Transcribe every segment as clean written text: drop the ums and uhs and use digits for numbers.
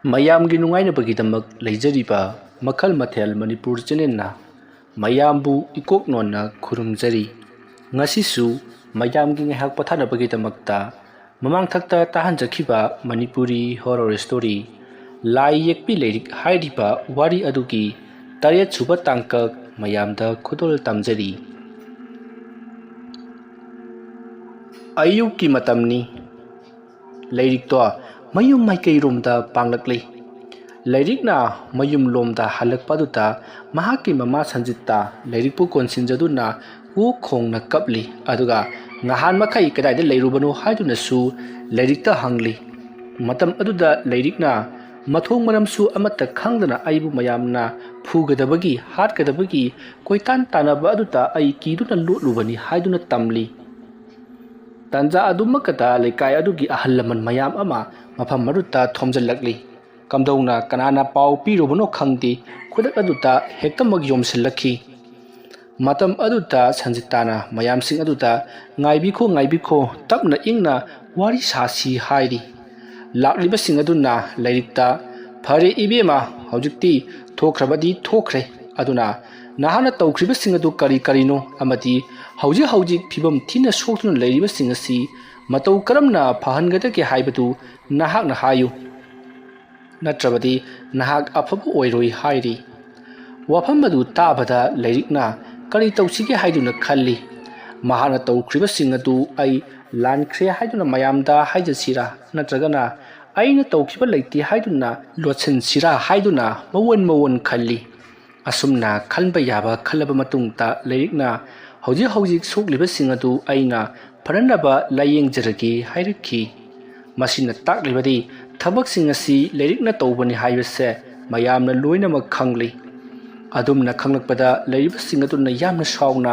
ꯃꯌꯥꯝꯒꯤ ꯅꯨꯡꯉꯥꯏꯅꯕꯒꯤꯗꯃꯛ ꯂꯩꯖꯔꯤꯕ ꯃꯈꯜ ꯃꯊꯦꯜ ꯃꯅꯤꯄꯨꯔ ꯆꯦꯅꯦꯜꯅ ꯃꯌꯥꯝꯕꯨ ꯏꯀꯣꯛ ꯅꯣꯟꯅ ꯈꯨꯔꯨꯝꯖꯔꯤ꯫ ꯉꯁꯤꯁꯨ ꯃꯌꯥꯝꯒꯤ ꯉꯥꯏꯍꯥꯛ ꯄꯣꯊꯥꯅꯕꯒꯤꯗꯃꯛꯇ ꯃꯃꯥꯡꯊꯛꯇ ꯇꯥꯍꯟꯖꯈꯤꯕ ꯃꯅꯤꯄꯨꯔꯤ ꯍꯣꯔꯔ ꯁ꯭ꯇꯣꯔꯤ ꯂꯥꯏ ꯌꯦꯛꯄꯤ ꯂꯩꯔꯤꯛ ꯍꯥꯏꯔꯤꯕ ꯋꯥꯔꯤ ꯑꯗꯨꯒꯤ 8ꯁꯨꯕ ꯇꯥꯡꯀꯛ ꯃꯌꯥꯝꯗ ꯈꯨꯗꯣꯜ ꯇꯝꯖꯔꯤ꯫ ꯑꯌꯨꯛꯀꯤ ꯃꯇꯝꯅꯤ꯫ ꯂꯩꯔꯤꯛꯇꯣ ꯃꯌꯨꯝ ꯃꯥꯏꯀꯩꯔꯣꯝꯗ ꯄꯥꯡꯂꯛꯂꯤ꯫ ꯂꯩꯔꯤꯛꯅ ꯃꯌꯨꯝꯂꯣꯝꯗ ꯍꯜꯂꯛꯄ ꯑꯗꯨꯗ ꯃꯍꯥꯛꯀꯤ ꯃꯃꯥ ꯁꯟꯖꯤꯇꯥ ꯂꯩꯔꯤꯛꯄꯨ ꯀꯣꯟꯁꯤꯟꯖꯗꯨꯅ ꯋꯣꯛ ꯈꯣꯡꯅ ꯀꯞꯂꯤ, ꯑꯗꯨꯒ ꯅꯍꯥꯟ ꯃꯈꯩ ꯀꯗꯥꯏꯗ ꯂꯩꯔꯨꯕꯅꯣ ꯍꯥꯏꯗꯨꯅꯁꯨ ꯂꯩꯔꯤꯛꯇ ꯍꯪꯂꯤ꯫ ꯃꯇꯝ ꯑꯗꯨꯗ ꯂꯩꯔꯤꯛꯅ ꯃꯊꯣꯡ ꯃꯔꯝꯁꯨ ꯑꯃꯠꯇ ꯈꯪꯗꯅ ꯑꯩꯕꯨ ꯃꯌꯥꯝꯅ ꯐꯨꯒꯗꯕꯒꯤ ꯍꯥꯠꯀꯗꯕꯒꯤ ꯀꯣꯏꯇꯥꯟ ꯇꯥꯟꯅꯕ ꯑꯗꯨꯗ ꯑꯩ ꯀꯤꯗꯨꯅ ꯂꯣꯠꯂꯨꯕꯅꯤ ꯍꯥꯏꯗꯨꯅ ꯇꯝꯂꯤ꯫ ꯇꯥꯟꯖꯥ ꯑꯗꯨꯃꯛꯇꯗ ꯂꯩꯀꯥꯏ ꯑꯗꯨꯒꯤ ꯑꯍꯜ ꯂꯃꯟ ꯃꯌꯥꯝ ꯑꯃ ꯃꯐꯝ ꯑꯗꯨꯗ ꯊꯣꯝꯖꯤꯜꯂꯛꯂꯤ꯫ ꯀꯝꯗꯧꯅ ꯀꯅꯥꯅ ꯄꯥꯎ ꯄꯤꯔꯨꯕꯅꯣ ꯈꯪꯗꯦ, ꯈꯨꯗꯛ ꯑꯗꯨꯗ ꯍꯦꯛꯇꯃꯛ ꯌꯣꯝꯁꯤꯜꯂꯛꯈꯤ꯫ ꯃꯇꯝ ꯑꯗꯨꯗ ꯁꯟꯖꯤꯇꯥꯅ ꯃꯌꯥꯝꯁꯤꯡ ꯑꯗꯨꯗ ꯉꯥꯏꯕꯤꯈꯣ ꯉꯥꯏꯕꯤꯈꯣ, ꯇꯞꯅ ꯏꯪꯅ ꯋꯥꯔꯤ ꯁꯥꯁꯤ ꯍꯥꯏꯔꯤ꯫ ꯂꯥꯛꯂꯤꯕꯁꯤꯡ ꯑꯗꯨꯅ ꯂꯩꯔꯤꯛꯇ, ꯐꯔꯦ ꯏꯕꯦꯝꯃ, ꯍꯧꯖꯤꯛꯇꯤ ꯊꯣꯛꯈ꯭ꯔꯕꯗꯤ ꯊꯣꯛꯈ꯭ꯔꯦ, ꯑꯗꯨꯅ ꯅꯍꯥꯛꯅ ꯇꯧꯈ꯭ꯔꯤꯕꯁꯤꯡ ꯑꯗꯨ ꯀꯔꯤ ꯀꯔꯤꯅꯣ, ꯑꯃꯗꯤ ꯍꯧꯖꯤꯛ ꯐꯤꯕꯝ ꯊꯤꯅ ꯁꯣꯛꯇꯨꯅ ꯂꯩꯔꯤꯕꯁꯤꯡ ꯑꯁꯤ ꯃꯇꯧ ꯀꯔꯝꯅ ꯐꯍꯟꯒꯗꯒꯦ ꯍꯥꯏꯕꯗꯨ ꯅꯍꯥꯛꯅ ꯍꯥꯏꯌꯨ, ꯅꯠꯇ꯭ꯔꯕꯗꯤ ꯅꯍꯥꯛ ꯑꯐꯕ ꯑꯣꯏꯔꯣꯏ ꯍꯥꯏꯔꯤ꯫ ꯋꯥꯐꯝ ꯑꯗꯨ ꯇꯥꯕꯗ ꯂꯩꯔꯤꯛꯅ ꯀꯔꯤ ꯇꯧꯁꯤꯒꯦ ꯍꯥꯏꯗꯨꯅ ꯈꯜꯂꯤ꯫ ꯃꯍꯥꯛꯅ ꯇꯧꯈ꯭ꯔꯤꯕꯁꯤꯡ ꯑꯗꯨ ꯑꯩ ꯂꯥꯟꯈ꯭ꯔꯦ ꯍꯥꯏꯗꯨꯅ ꯃꯌꯥꯝꯗ ꯍꯥꯏꯖꯁꯤꯔꯥ, ꯅꯠꯇ꯭ꯔꯒꯅ ꯑꯩꯅ ꯇꯧꯈꯤꯕ ꯂꯩꯇꯦ ꯍꯥꯏꯗꯨꯅ ꯂꯣꯠꯁꯤꯟꯁꯤꯔꯥ ꯍꯥꯏꯗꯨꯅ ꯃꯋꯣꯟ ꯈꯜꯂꯤ꯫ ꯑꯁꯨꯝꯅ ꯈꯟꯕ ꯌꯥꯕ ꯈꯜꯂꯕ ꯃꯇꯨꯡꯗ ꯂꯩꯔꯤꯛꯅ ꯍꯧꯖꯤꯛ ꯁꯣꯛꯂꯤꯕꯁꯤꯡ ꯑꯗꯨ ꯑꯩꯅ ꯐꯅꯅꯕ ꯂꯥꯏꯌꯦꯡꯖꯔꯒꯦ ꯍꯥꯏꯔꯛꯈꯤ꯫ ꯃꯁꯤꯅ ꯇꯥꯛꯂꯤꯕꯗꯤ ꯊꯕꯛꯁꯤꯡ ꯑꯁꯤ ꯂꯩꯔꯤꯛꯅ ꯇꯧꯕꯅꯤ ꯍꯥꯏꯕꯁꯦ ꯃꯌꯥꯝꯅ ꯂꯣꯏꯅꯃꯛ ꯈꯪꯂꯤ꯫ ꯑꯗꯨꯝꯅ ꯈꯪꯂꯛꯄꯗ ꯂꯩꯔꯤꯕꯁꯤꯡ ꯑꯗꯨꯅ ꯌꯥꯝꯅ ꯁꯥꯎꯅ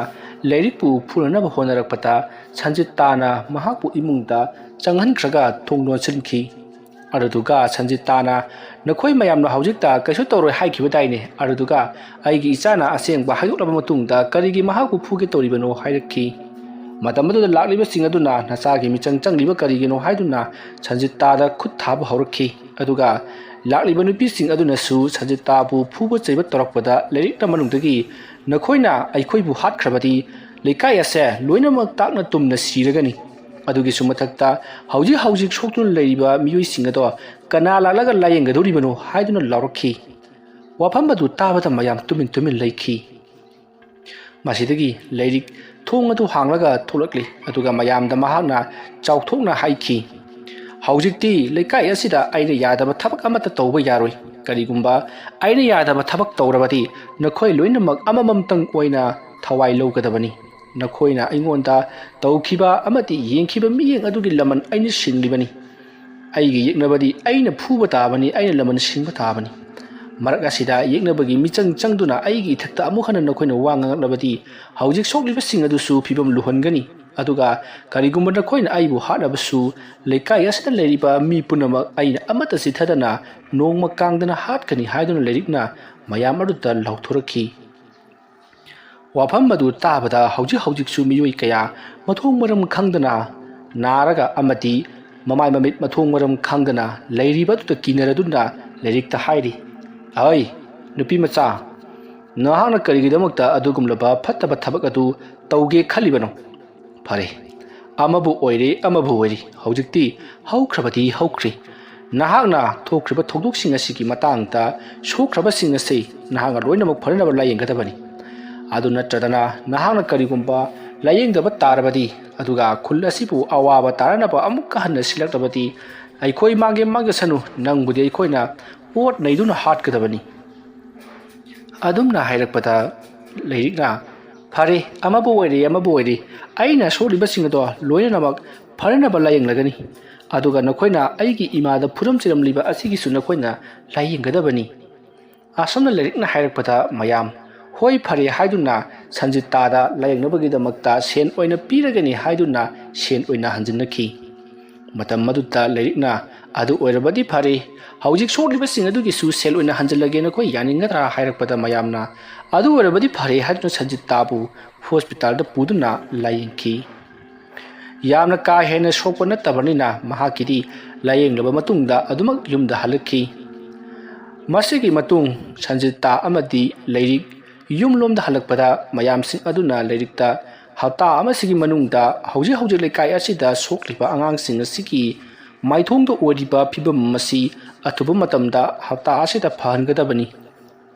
ꯂꯩꯔꯤꯛꯄꯨ ꯐꯨꯅꯅꯕ ꯍꯣꯠꯅꯔꯛꯄꯗ ꯁꯟꯖꯤꯇꯥꯅ ꯃꯍꯥꯛꯄꯨ ꯏꯃꯨꯡꯗ ꯆꯪꯍꯟꯈ꯭ꯔꯒ ꯊꯣꯡ ꯂꯣꯟꯁꯤꯟꯈꯤ꯫ ꯑꯗꯨꯗꯨꯒ ꯁꯟꯖꯤꯇꯥꯅ, ꯅꯈꯣꯏ ꯃꯌꯥꯝꯅ ꯍꯧꯖꯤꯛꯇ ꯀꯩꯁꯨ ꯇꯧꯔꯣꯏ ꯍꯥꯏꯈꯤꯕꯗꯥꯏꯅꯦ, ꯑꯗꯨꯗꯨꯒ ꯑꯩꯒꯤ ꯏꯆꯥꯅ ꯑꯁꯦꯡꯕ ꯍꯥꯏꯗꯣꯛꯂꯕ ꯃꯇꯨꯡꯗ ꯀꯔꯤꯒꯤ ꯃꯍꯥꯛꯄꯨ ꯐꯨꯒꯦ ꯇꯧꯔꯤꯕꯅꯣ ꯍꯥꯏꯔꯛꯈꯤ꯫ ꯃꯇꯝ ꯑꯗꯨꯗ ꯂꯥꯛꯂꯤꯕꯁꯤꯡ ꯑꯗꯨꯅ ꯅꯆꯥꯒꯤ ꯃꯤꯆꯪ ꯆꯪꯂꯤꯕ ꯀꯔꯤꯒꯤꯅꯣ ꯍꯥꯏꯗꯨꯅ ꯁꯟꯖꯤꯇꯥꯗ ꯈꯨꯠ ꯊꯥꯕ ꯍꯧꯔꯛꯈꯤ꯫ ꯑꯗꯨꯒ ꯂꯥꯛꯂꯤꯕ ꯅꯨꯄꯤꯁꯤꯡ ꯑꯗꯨꯅꯁꯨ ꯁꯟꯖꯤꯇꯥꯕꯨ ꯐꯨꯕ ꯆꯩꯕ ꯇꯧꯔꯛꯄꯗ ꯂꯩꯔꯤꯛꯅ ꯃꯅꯨꯡꯗꯒꯤ, ꯅꯈꯣꯏꯅ ꯑꯩꯈꯣꯏꯕꯨ ꯍꯥꯠꯈ꯭ꯔꯕꯗꯤ ꯂꯩꯀꯥꯏ ꯑꯁꯦ ꯂꯣꯏꯅꯃꯛ ꯇꯥꯛꯅ ꯇꯨꯝꯅ ꯁꯤꯔꯒꯅꯤ, ꯑꯗꯨꯒꯤꯁꯨ ꯃꯊꯛꯇ ꯍꯧꯖꯤꯛ ꯁꯣꯛꯇꯨꯅ ꯂꯩꯔꯤꯕ ꯃꯤꯑꯣꯏꯁꯤꯡ ꯑꯗꯣ ꯀꯅꯥ ꯂꯥꯛꯂꯒ ꯂꯥꯌꯦꯡꯒꯗꯧꯔꯤꯕꯅꯣ ꯍꯥꯏꯗꯨꯅ ꯂꯥꯎꯔꯛꯈꯤ꯫ ꯋꯥꯐꯝ ꯑꯗꯨ ꯇꯥꯕꯗ ꯃꯌꯥꯝ ꯇꯨꯃꯤꯟ ꯂꯩꯈꯤ꯫ ꯃꯁꯤꯗꯒꯤ ꯂꯩꯔꯤꯛ ꯊꯣꯡ ꯑꯗꯨ ꯍꯥꯡꯂꯒ ꯊꯣꯛꯂꯛꯂꯤ, ꯑꯗꯨꯒ ꯃꯌꯥꯝꯗ ꯃꯍꯥꯛꯅ ꯆꯥꯎꯊꯣꯛꯅ ꯍꯥꯏꯈꯤ, ꯍꯧꯖꯤꯛꯇꯤ ꯂꯩꯀꯥꯏ ꯑꯁꯤꯗ ꯑꯩꯅ ꯌꯥꯗꯕ ꯊꯕꯛ ꯑꯃꯠꯇ ꯇꯧꯕ ꯌꯥꯔꯣꯏ꯫ ꯀꯔꯤꯒꯨꯝꯕ ꯑꯩꯅ ꯌꯥꯗꯕ ꯊꯕꯛ ꯇꯧꯔꯕꯗꯤ ꯅꯈꯣꯏ ꯂꯣꯏꯅꯃꯛ ꯑꯃꯃꯝꯇꯪ ꯑꯣꯏꯅ ꯊꯋꯥꯏ ꯂꯧꯒꯗꯕꯅꯤ꯫ ꯅꯈꯣꯏꯅ ꯑꯩꯉꯣꯟꯗ ꯇꯧꯈꯤꯕ ꯑꯃꯗꯤ ꯌꯦꯡꯈꯤꯕ ꯃꯤꯠꯌꯦꯡ ꯑꯗꯨꯒꯤ ꯂꯃꯟ ꯑꯩꯅ ꯁꯤꯟꯂꯤꯕꯅꯤ꯫ ꯑꯩꯒꯤ ꯌꯦꯛꯅꯕꯗꯤ ꯑꯩꯅ ꯐꯨꯕ ꯇꯥꯕꯅꯤ, ꯑꯩꯅ ꯂꯃꯟ ꯁꯤꯟꯕ ꯇꯥꯕꯅꯤ꯫ ꯃꯔꯛ ꯑꯁꯤꯗ ꯌꯦꯛꯅꯕꯒꯤ ꯃꯤꯆꯪ ꯆꯪꯗꯨꯅ ꯑꯩꯒꯤ ꯏꯊꯛꯇ ꯑꯃꯨꯛ ꯍꯟꯅ ꯅꯈꯣꯏꯅ ꯋꯥ ꯉꯥꯡꯂꯛꯂꯕꯗꯤ ꯍꯧꯖꯤꯛ ꯁꯣꯛꯂꯤꯕꯁꯤꯡ ꯑꯗꯨꯁꯨ ꯐꯤꯕꯝ ꯂꯨꯍꯟꯒꯅꯤ, ꯑꯗꯨꯒ ꯀꯔꯤꯒꯨꯝꯕ ꯅꯈꯣꯏꯅ ꯑꯩꯕꯨ ꯍꯥꯠꯂꯕꯁꯨ ꯂꯩꯀꯥꯏ ꯑꯁꯤꯗ ꯂꯩꯔꯤꯕ ꯃꯤ ꯄꯨꯝꯅꯃꯛ ꯑꯩꯅ ꯑꯃꯠꯇ ꯆꯤꯠꯊꯗꯅ ꯅꯣꯡꯃ ꯀꯥꯡꯗꯅ ꯍꯥꯠꯀꯅꯤ ꯍꯥꯏꯗꯨꯅ ꯂꯩꯔꯤꯛꯅ ꯃꯌꯥꯝ ꯑꯗꯨꯗ ꯂꯥꯎꯊꯣꯔꯛꯈꯤ꯫ ꯋꯥꯐꯝ ꯑꯗꯨ ꯇꯥꯕꯗ ꯍꯧꯖꯤꯛꯁꯨ ꯃꯤꯑꯣꯏ ꯀꯌꯥ ꯃꯊꯣꯡ ꯃꯔꯝ ꯈꯪꯗꯅ ꯅꯥꯔꯒ ꯑꯃꯗꯤ ꯃꯃꯥꯏ ꯃꯃꯤꯠ ꯃꯊꯣꯡ ꯃꯔꯝ ꯈꯪꯗꯅ ꯂꯩꯔꯤꯕ ꯑꯗꯨꯗ ꯀꯤꯅꯔꯗꯨꯅ ꯂꯩꯔꯤꯛꯇ ꯍꯥꯏꯔꯤ, ꯑꯩ ꯅꯨꯄꯤ ꯃꯆꯥ, ꯅꯍꯥꯛꯅ ꯀꯔꯤꯒꯤꯗꯃꯛꯇ ꯑꯗꯨꯒꯨꯝꯂꯕ ꯐꯠꯇꯕ ꯊꯕꯛ ꯑꯗꯨ ꯇꯧꯒꯦ ꯈꯜꯂꯤꯕꯅꯣ? ꯐꯔꯦ, ꯑꯃꯕꯨ ꯑꯣꯏꯔꯤ, ꯍꯧꯖꯤꯛꯇꯤ ꯍꯧꯈ꯭ꯔꯕꯗꯤ ꯍꯧꯈ꯭ꯔꯦ꯫ ꯅꯍꯥꯛꯅ ꯊꯣꯛꯈ꯭ꯔꯤꯕ ꯊꯧꯗꯣꯛꯁꯤꯡ ꯑꯁꯤꯒꯤ ꯃꯇꯥꯡꯗ ꯁꯣꯛꯈ꯭ꯔꯕꯁꯤꯡ ꯑꯁꯤ ꯅꯍꯥꯛꯅ ꯂꯣꯏꯅꯃꯛ ꯐꯅꯅꯕ ꯂꯥꯌꯦꯡꯒꯗꯕꯅꯤ꯫ ꯑꯗꯨ ꯅꯠꯇ꯭ꯔꯗꯅ ꯅꯍꯥꯛꯅ ꯀꯔꯤꯒꯨꯝꯕ ꯂꯥꯌꯦꯡꯗꯕ ꯇꯥꯔꯕꯗꯤ, ꯑꯗꯨꯒ ꯈꯨꯜ ꯑꯁꯤꯕꯨ ꯑꯋꯥꯕ ꯇꯥꯅꯅꯕ ꯑꯃꯨꯛꯀ ꯍꯟꯅ ꯁꯤꯜꯂꯛꯂꯕꯗꯤ ꯑꯩꯈꯣꯏ ꯃꯥꯡꯖꯁꯅꯨ, ꯅꯪꯕꯨꯗꯤ ꯑꯩꯈꯣꯏꯅ ꯑꯣꯠ ꯅꯩꯗꯨꯅ ꯍꯥꯠꯀꯗꯕꯅꯤ꯫ ꯑꯗꯨꯝꯅ ꯍꯥꯏꯔꯛꯄꯗ ꯂꯩꯔꯤꯛꯅ, ꯐꯔꯦ, ꯑꯃꯕꯨ ꯑꯣꯏꯔꯤ, ꯑꯩꯅ ꯁꯣꯛꯂꯤꯕꯁꯤꯡ ꯑꯗꯣ ꯂꯣꯏꯅꯃꯛ ꯐꯅꯅꯕ ꯂꯥꯌꯦꯡꯂꯒꯅꯤ, ꯑꯗꯨꯒ ꯅꯈꯣꯏꯅ ꯑꯩꯒꯤ ꯏꯃꯥꯗ ꯐꯨꯔꯝ ꯆꯩꯔꯝꯂꯤꯕ ꯑꯁꯤꯒꯤꯁꯨ ꯅꯈꯣꯏꯅ ꯂꯥꯌꯦꯡꯒꯗꯕꯅꯤ꯫ ꯑꯁꯨꯝꯅ ꯂꯩꯔꯤꯛꯅ ꯍꯥꯏꯔꯛꯄꯗ ꯃꯌꯥꯝ ꯍꯣꯏ ꯐꯔꯦ ꯍꯥꯏꯗꯨꯅ ꯁꯟꯖꯤꯇꯥꯗ ꯂꯥꯌꯦꯡꯅꯕꯒꯤꯗꯃꯛꯇ ꯁꯦꯟ ꯑꯣꯏꯅ ꯄꯤꯔꯒꯅꯤ ꯍꯥꯏꯗꯨꯅ ꯁꯦꯟ ꯑꯣꯏꯅ ꯍꯟꯖꯤꯟꯅꯈꯤ꯫ ꯃꯇꯝ ꯑꯗꯨꯗ ꯂꯩꯔꯤꯛꯅ, ꯑꯗꯨ ꯑꯣꯏꯔꯕꯗꯤ ꯐꯔꯦ, ꯍꯧꯖꯤꯛ ꯁꯣꯛꯂꯤꯕꯁꯤꯡ ꯑꯗꯨꯒꯤꯁꯨ ꯁꯦꯜ ꯑꯣꯏꯅ ꯍꯟꯖꯤꯜꯂꯒꯦ, ꯅꯈꯣꯏ ꯌꯥꯅꯤꯡꯒꯗ꯭ꯔꯥ ꯍꯥꯏꯔꯛꯄꯗ ꯃꯌꯥꯝꯅ ꯑꯗꯨ ꯑꯣꯏꯔꯕꯗꯤ ꯐꯔꯦ ꯍꯥꯏꯗꯨꯅ ꯁꯟꯖꯤꯇꯥꯕꯨ ꯍꯣꯁꯄꯤꯇꯥꯜꯗ ꯄꯨꯗꯨꯅ ꯂꯥꯌꯦꯡꯈꯤ꯫ ꯌꯥꯝꯅ ꯀꯥ ꯍꯦꯟꯅ ꯁꯣꯛꯄ ꯅꯠꯇꯕꯅꯤꯅ ꯃꯍꯥꯛꯀꯤꯗꯤ ꯂꯥꯌꯦꯡꯂꯕ ꯃꯇꯨꯡꯗ ꯑꯗꯨꯃꯛ ꯌꯨꯝꯗ ꯍꯜꯂꯛꯈꯤ꯫ ꯃꯁꯤꯒꯤ ꯃꯇꯨꯡ ꯁꯟꯖꯤꯇꯥ ꯑꯃꯗꯤ ꯂꯩꯔꯤꯛ ꯌꯨꯝꯂꯣꯝꯗ ꯍꯜꯂꯛꯄꯗ ꯃꯌꯥꯝꯁꯤꯡ ꯑꯗꯨꯅ ꯂꯩꯔꯤꯛꯇ ꯍꯞꯇꯥ ꯑꯃꯁꯤꯒꯤ ꯃꯅꯨꯡꯗ ꯍꯧꯖꯤꯛ ꯂꯩꯀꯥꯏ ꯑꯁꯤꯗ ꯁꯣꯛꯂꯤꯕ ꯑꯉꯥꯡꯁꯤꯡ ꯑꯁꯤꯒꯤ ꯃꯥꯏꯊꯣꯡꯗ ꯑꯣꯏꯔꯤꯕ ꯐꯤꯕꯝ ꯑꯁꯤ ꯑꯊꯨꯕ ꯃꯇꯝꯗ ꯍꯞꯇꯥ ꯑꯁꯤꯗ ꯐꯍꯟꯒꯗꯕꯅꯤ,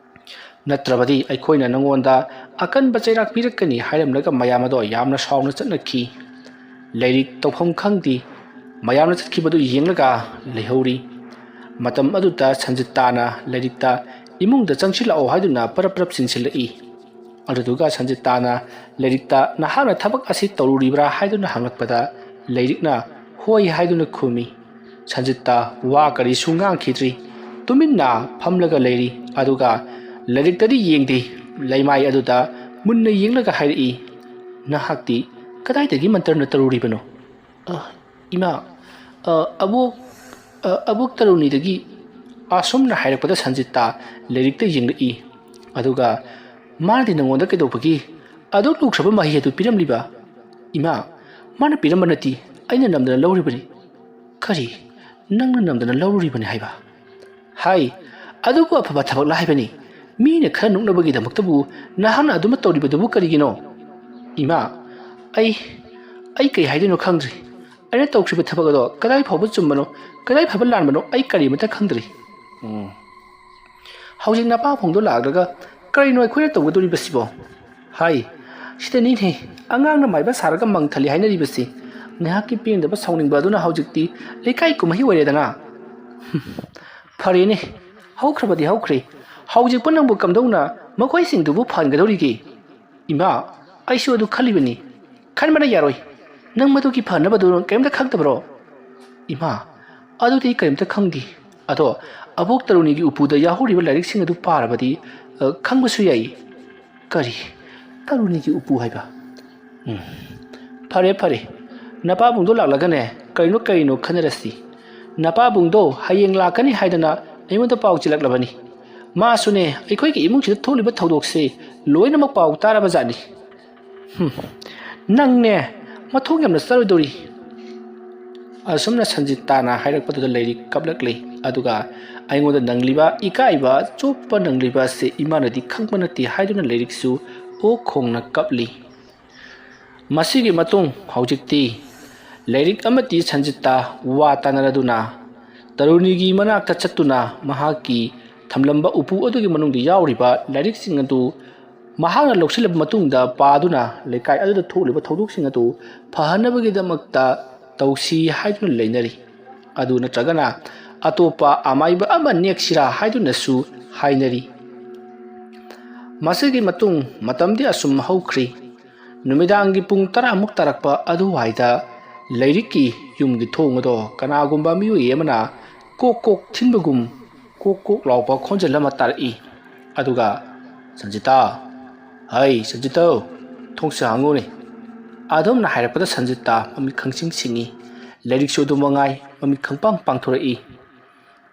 ꯅꯠꯇ꯭ꯔꯕꯗꯤ ꯑꯩꯈꯣꯏꯅ ꯅꯉꯣꯟꯗ ꯑꯀꯟꯕ ꯆꯩꯔꯥꯛ ꯄꯤꯔꯛꯀꯅꯤ ꯍꯥꯏꯔꯝꯂꯒ ꯃꯌꯥꯝ ꯑꯗꯣ ꯌꯥꯝꯅ ꯁꯥꯎꯅ ꯆꯠꯅꯈꯤ꯫ ꯂꯩꯔꯤꯛ ꯇꯧꯐꯝ ꯈꯪꯗꯦ ꯃꯌꯥꯝꯅ ꯆꯠꯈꯤꯕꯗꯨ ꯌꯦꯡꯂꯒ ꯂꯩꯍꯧꯔꯤ꯫ ꯃꯇꯝ ꯑꯗꯨꯗ ꯁꯟꯖꯤꯇꯥꯅ ꯂꯩꯔꯤꯛꯇ ꯏꯃꯨꯡꯗ ꯆꯪꯁꯤꯜꯂꯛꯑꯣ ꯍꯥꯏꯗꯨꯅ ꯄꯔꯞ ꯆꯤꯟꯁꯤꯜꯂꯛꯏ꯫ ꯑꯗꯨꯗꯨꯒ ꯁꯟꯖꯤꯇꯥꯅ ꯂꯩꯔꯤꯛꯇ ꯅꯍꯥꯛꯅ ꯊꯕꯛ ꯑꯁꯤ ꯇꯧꯔꯨꯔꯤꯕ꯭ꯔꯥ ꯍꯥꯏꯗꯨꯅ ꯍꯪꯂꯛꯄꯗ ꯂꯩꯔꯤꯛꯅ ꯍꯣꯏ ꯍꯥꯏꯗꯨꯅ ꯈꯨꯝꯃꯤ꯫ ꯁꯟꯖꯤꯇꯥ ꯋꯥ ꯀꯔꯤꯁꯨ ꯉꯥꯡꯈꯤꯗ꯭ꯔꯤ, ꯇꯨꯃꯤꯟꯅ ꯐꯝꯂꯒ ꯂꯩꯔꯤ꯫ ꯑꯗꯨꯒ ꯂꯩꯔꯤꯛꯇꯗꯤ ꯌꯦꯡꯗꯦ, ꯂꯩꯃꯥꯏ ꯑꯗꯨꯗ ꯃꯨꯟꯅ ꯌꯦꯡꯂꯒ ꯍꯥꯏꯔꯛꯏ, ꯅꯍꯥꯛꯇꯤ ꯀꯗꯥꯏꯗꯒꯤ ꯃꯟꯇ꯭ꯔꯅ ꯇꯧꯔꯨꯔꯤꯕꯅꯣ? ꯏꯃꯥ, ꯑꯕꯣꯛ ꯇꯔꯨꯅꯤꯗꯒꯤ꯫ ꯑꯁꯨꯝꯅ ꯍꯥꯏꯔꯛꯄꯗ ꯁꯟꯖꯤꯇꯥ ꯂꯩꯔꯤꯛꯇ ꯌꯦꯡꯂꯛꯏ꯫ ꯑꯗꯨꯒ ꯃꯥꯅꯗꯤ ꯅꯉꯣꯟꯗ ꯀꯩꯗꯧꯕꯒꯤ ꯑꯗꯨꯛ ꯂꯨꯈ꯭ꯔꯕ ꯃꯍꯩ ꯑꯗꯨ ꯄꯤꯔꯝꯂꯤꯕ? ꯏꯃꯥ, ꯃꯥꯅ ꯄꯤꯔꯝꯕ ꯅꯠꯇꯦ, ꯑꯩꯅ ꯅꯝꯗꯅ ꯂꯧꯔꯤꯕꯅꯤ꯫ ꯀꯔꯤ? ꯅꯪꯅ ꯅꯝꯗꯅ ꯂꯧꯔꯨꯔꯤꯕꯅꯤ ꯍꯥꯏꯕ? ꯍꯥꯏ, ꯑꯗꯨꯕꯨ ꯑꯐꯕ ꯊꯕꯛꯂ ꯍꯥꯏꯕꯅꯤ꯫ ꯃꯤꯅ ꯈꯔ ꯅꯣꯛꯅꯕꯒꯤꯗꯃꯛꯇꯕꯨ ꯅꯍꯥꯛꯅ ꯑꯗꯨꯃ ꯇꯧꯔꯤꯕꯗꯨꯕꯨ ꯀꯔꯤꯒꯤꯅꯣ? ꯏꯃꯥ, ꯑꯩ ꯀꯩ ꯍꯥꯏꯗꯣꯏꯅꯣ ꯈꯪꯗ꯭ꯔꯤ꯫ ꯑꯩꯅ ꯇꯧꯈ꯭ꯔꯤꯕ ꯊꯕꯛ ꯑꯗꯣ ꯀꯗꯥꯏ ꯐꯥꯎꯕ ꯆꯨꯝꯕꯅꯣ, ꯀꯗꯥꯏ ꯐꯥꯎꯕ ꯂꯥꯟꯕꯅꯣ ꯑꯩ ꯀꯔꯤꯃꯠꯇ ꯈꯪꯗ꯭ꯔꯤ꯫ ꯍꯧꯖꯤꯛ ꯅꯄꯥꯕꯨꯡꯗꯣ ꯂꯥꯛꯂꯒ ꯀꯔꯤꯅꯣ ꯑꯩꯈꯣꯏꯅ ꯇꯧꯒꯗꯧꯔꯤꯕꯁꯤꯕꯣ? ꯍꯥꯏ, ꯁꯤꯗꯅꯤꯅꯦ ꯑꯉꯥꯡꯅ ꯃꯥꯏꯕ ꯁꯥꯔꯒ ꯃꯪ ꯊꯜꯂꯤ ꯍꯥꯏꯅꯔꯤꯕꯁꯤ꯫ ꯉꯥꯏꯍꯥꯛꯀꯤ ꯄꯦꯟꯗꯕ ꯁꯥꯎꯅꯤꯡꯕ ꯑꯗꯨꯅ ꯍꯧꯖꯤꯛꯇꯤ ꯂꯩꯀꯥꯏ ꯀꯨꯝꯍꯩ ꯑꯣꯏꯔꯦꯗꯅ꯫ ꯐꯔꯦꯅꯦ, ꯍꯧꯈ꯭ꯔꯕꯗꯤ ꯍꯧꯈ꯭ꯔꯦ꯫ ꯍꯧꯖꯤꯛꯄꯨ ꯅꯪꯕꯨ ꯀꯝꯗꯧꯅ ꯃꯈꯣꯏꯁꯤꯡꯗꯨꯕꯨ ꯐꯍꯟꯒꯗꯧꯔꯤꯒꯦ? ꯏꯃꯥ, ꯑꯩꯁꯨ ꯑꯗꯨ ꯈꯜꯂꯤꯕꯅꯤ꯫ ꯈꯟꯕꯅ ꯌꯥꯔꯣꯏ꯫ ꯅꯪ ꯃꯗꯨꯒꯤ ꯐꯅꯕꯗꯨ ꯀꯔꯤꯝꯇ ꯈꯪꯗꯕ꯭ꯔꯣ? ꯏꯃꯥ, ꯑꯗꯨꯗꯤ ꯀꯔꯤꯝꯇ ꯈꯪꯗꯦ꯫ ꯑꯗꯣ ꯑꯕꯣꯛ ꯇꯔꯨꯅꯤꯒꯤ ꯎꯄꯨꯗ ꯌꯥꯎꯍꯧꯔꯤꯕ ꯂꯥꯏꯔꯤꯛꯁꯤꯡ ꯑꯗꯨ ꯄꯥꯔꯕꯗꯤ ꯈꯪꯕꯁꯨ ꯌꯥꯏ꯫ ꯀꯔꯤ? ꯇꯔꯨꯅꯤꯒꯤ ꯎꯄꯨ ꯍꯥꯏꯕ? ꯐꯔꯦ, ꯅꯄꯥꯕꯨꯡꯗꯣ ꯂꯥꯛꯂꯒꯅꯦ ꯀꯔꯤꯅꯣ ꯈꯟꯅꯔꯁꯤ꯫ ꯅꯄꯥꯕꯨꯡꯗꯣ ꯍꯌꯦꯡ ꯂꯥꯛꯀꯅꯤ ꯍꯥꯏꯗꯅ ꯑꯩꯉꯣꯟꯗ ꯄꯥꯎ ꯆꯦꯜꯂꯛꯂꯕꯅꯤ꯫ ꯃꯥꯁꯨꯅꯦ ꯑꯩꯈꯣꯏꯒꯤ ꯏꯃꯨꯡꯁꯤꯗ ꯊꯣꯛꯂꯤꯕ ꯊꯧꯗꯣꯛꯁꯦ ꯂꯣꯏꯅꯃꯛ ꯄꯥꯎ ꯇꯥꯔꯕ ꯖꯥꯠꯅꯤ꯫ ꯅꯪꯅꯦ ꯃꯊꯣꯡ ꯌꯥꯝꯅ ꯆꯥꯔꯣꯏꯗꯧꯔꯤ꯫ ꯑꯁꯨꯝꯅ ꯁꯟꯖꯤꯇꯥꯅ ꯍꯥꯏꯔꯛꯄꯗꯨꯗ ꯂꯩꯔꯤꯛ ꯀꯞꯂꯛꯂꯤ꯫ ꯑꯗꯨꯒ ꯑꯩꯉꯣꯟꯗ ꯅꯪꯂꯤꯕ ꯏꯀꯥꯏꯕ ꯆꯣꯞꯄ ꯅꯪꯂꯤꯕ ꯑꯁꯤ ꯏꯃꯥꯅꯗꯤ ꯈꯪꯕ ꯅꯠꯇꯦ ꯍꯥꯏꯗꯨꯅ ꯂꯩꯔꯤꯛꯁꯨ ꯑꯣꯛ ꯈꯣꯡꯅ ꯀꯞꯂꯤ꯫ ꯃꯁꯤꯒꯤ ꯃꯇꯨꯡ ꯍꯧꯖꯤꯛꯇꯤ ꯂꯩꯔꯤꯛ ꯑꯃꯗꯤ ꯁꯟꯖꯤꯇꯥ ꯋꯥ ꯇꯥꯅꯔꯗꯨꯅ ꯇꯔꯨꯅꯤꯒꯤ ꯃꯅꯥꯛꯇ ꯆꯠꯇꯨꯅ ꯃꯍꯥꯛꯀꯤ ꯊꯝꯂꯝꯕ ꯎꯄꯨ ꯑꯗꯨꯒꯤ ꯃꯅꯨꯡꯗ ꯌꯥꯎꯔꯤꯕ ꯂꯥꯏꯔꯤꯛꯁꯤꯡ ꯑꯗꯨ ꯃꯍꯥꯛꯅ ꯂꯧꯁꯤꯜꯂꯕ ꯃꯇꯨꯡꯗ ꯄꯥꯗꯨꯅ ꯂꯩꯀꯥꯏ ꯑꯗꯨꯗ ꯊꯣꯛꯂꯤꯕ ꯊꯧꯗꯣꯛꯁꯤꯡ ꯑꯗꯨ ꯐꯍꯟꯅꯕꯒꯤꯗꯃꯛꯇ ꯇꯧꯁꯤ ꯍꯥꯏꯗꯨꯅ ꯂꯩꯅꯔꯤ꯫ ꯑꯗꯨ ꯅꯠꯇ꯭ꯔꯒꯅ ꯑꯇꯣꯞꯄ ꯑꯃꯥꯏꯕ ꯑꯃ ꯅꯦꯛꯁꯤꯔꯥ ꯍꯥꯏꯗꯨꯅꯁꯨ ꯍꯥꯏꯅꯔꯤ꯫ ꯃꯁꯤꯒꯤ ꯃꯇꯨꯡ ꯃꯇꯝꯗꯤ ꯑꯁꯨꯝ ꯍꯧꯈ꯭ꯔꯤ꯫ ꯅꯨꯃꯤꯗꯥꯡꯒꯤ ꯄꯨꯡ 10ꯃꯨꯛ ꯇꯥꯔꯛꯄ ꯑꯗꯨꯋꯥꯏꯗ ꯂꯩꯔꯤꯛꯀꯤ ꯌꯨꯝꯒꯤ ꯊꯣꯡ ꯑꯗꯣ ꯀꯅꯥꯒꯨꯝꯕ ꯃꯤꯑꯣꯏ ꯑꯃꯅ ꯀꯣꯛ ꯊꯤꯟꯕꯒꯨꯝ ꯀꯣꯛ ꯂꯥꯎꯕ ꯈꯣꯟꯖꯦꯜ ꯑꯃ ꯇꯥꯔꯛꯏ꯫ ꯑꯗꯨꯒ ꯁꯟꯖꯤꯇꯥ, ꯍꯩ ꯁꯟꯖꯤꯇꯥ, ꯊꯣꯡꯁꯦ ꯍꯥꯡꯉꯨꯅꯦ꯫ ꯑꯗꯨꯝꯅ ꯍꯥꯏꯔꯛꯄꯗ ꯁꯟꯖꯤꯇꯥ ꯃꯃꯤꯠ ꯈꯪꯁꯤꯡ ꯁꯤꯡꯏ꯫ ꯂꯩꯔꯤꯛꯁꯨ ꯑꯗꯨꯝ ꯃꯉꯥꯏ ꯃꯃꯤꯠ ꯈꯪꯄꯥꯡ ꯄꯥꯡꯊꯣꯔꯛꯏ꯫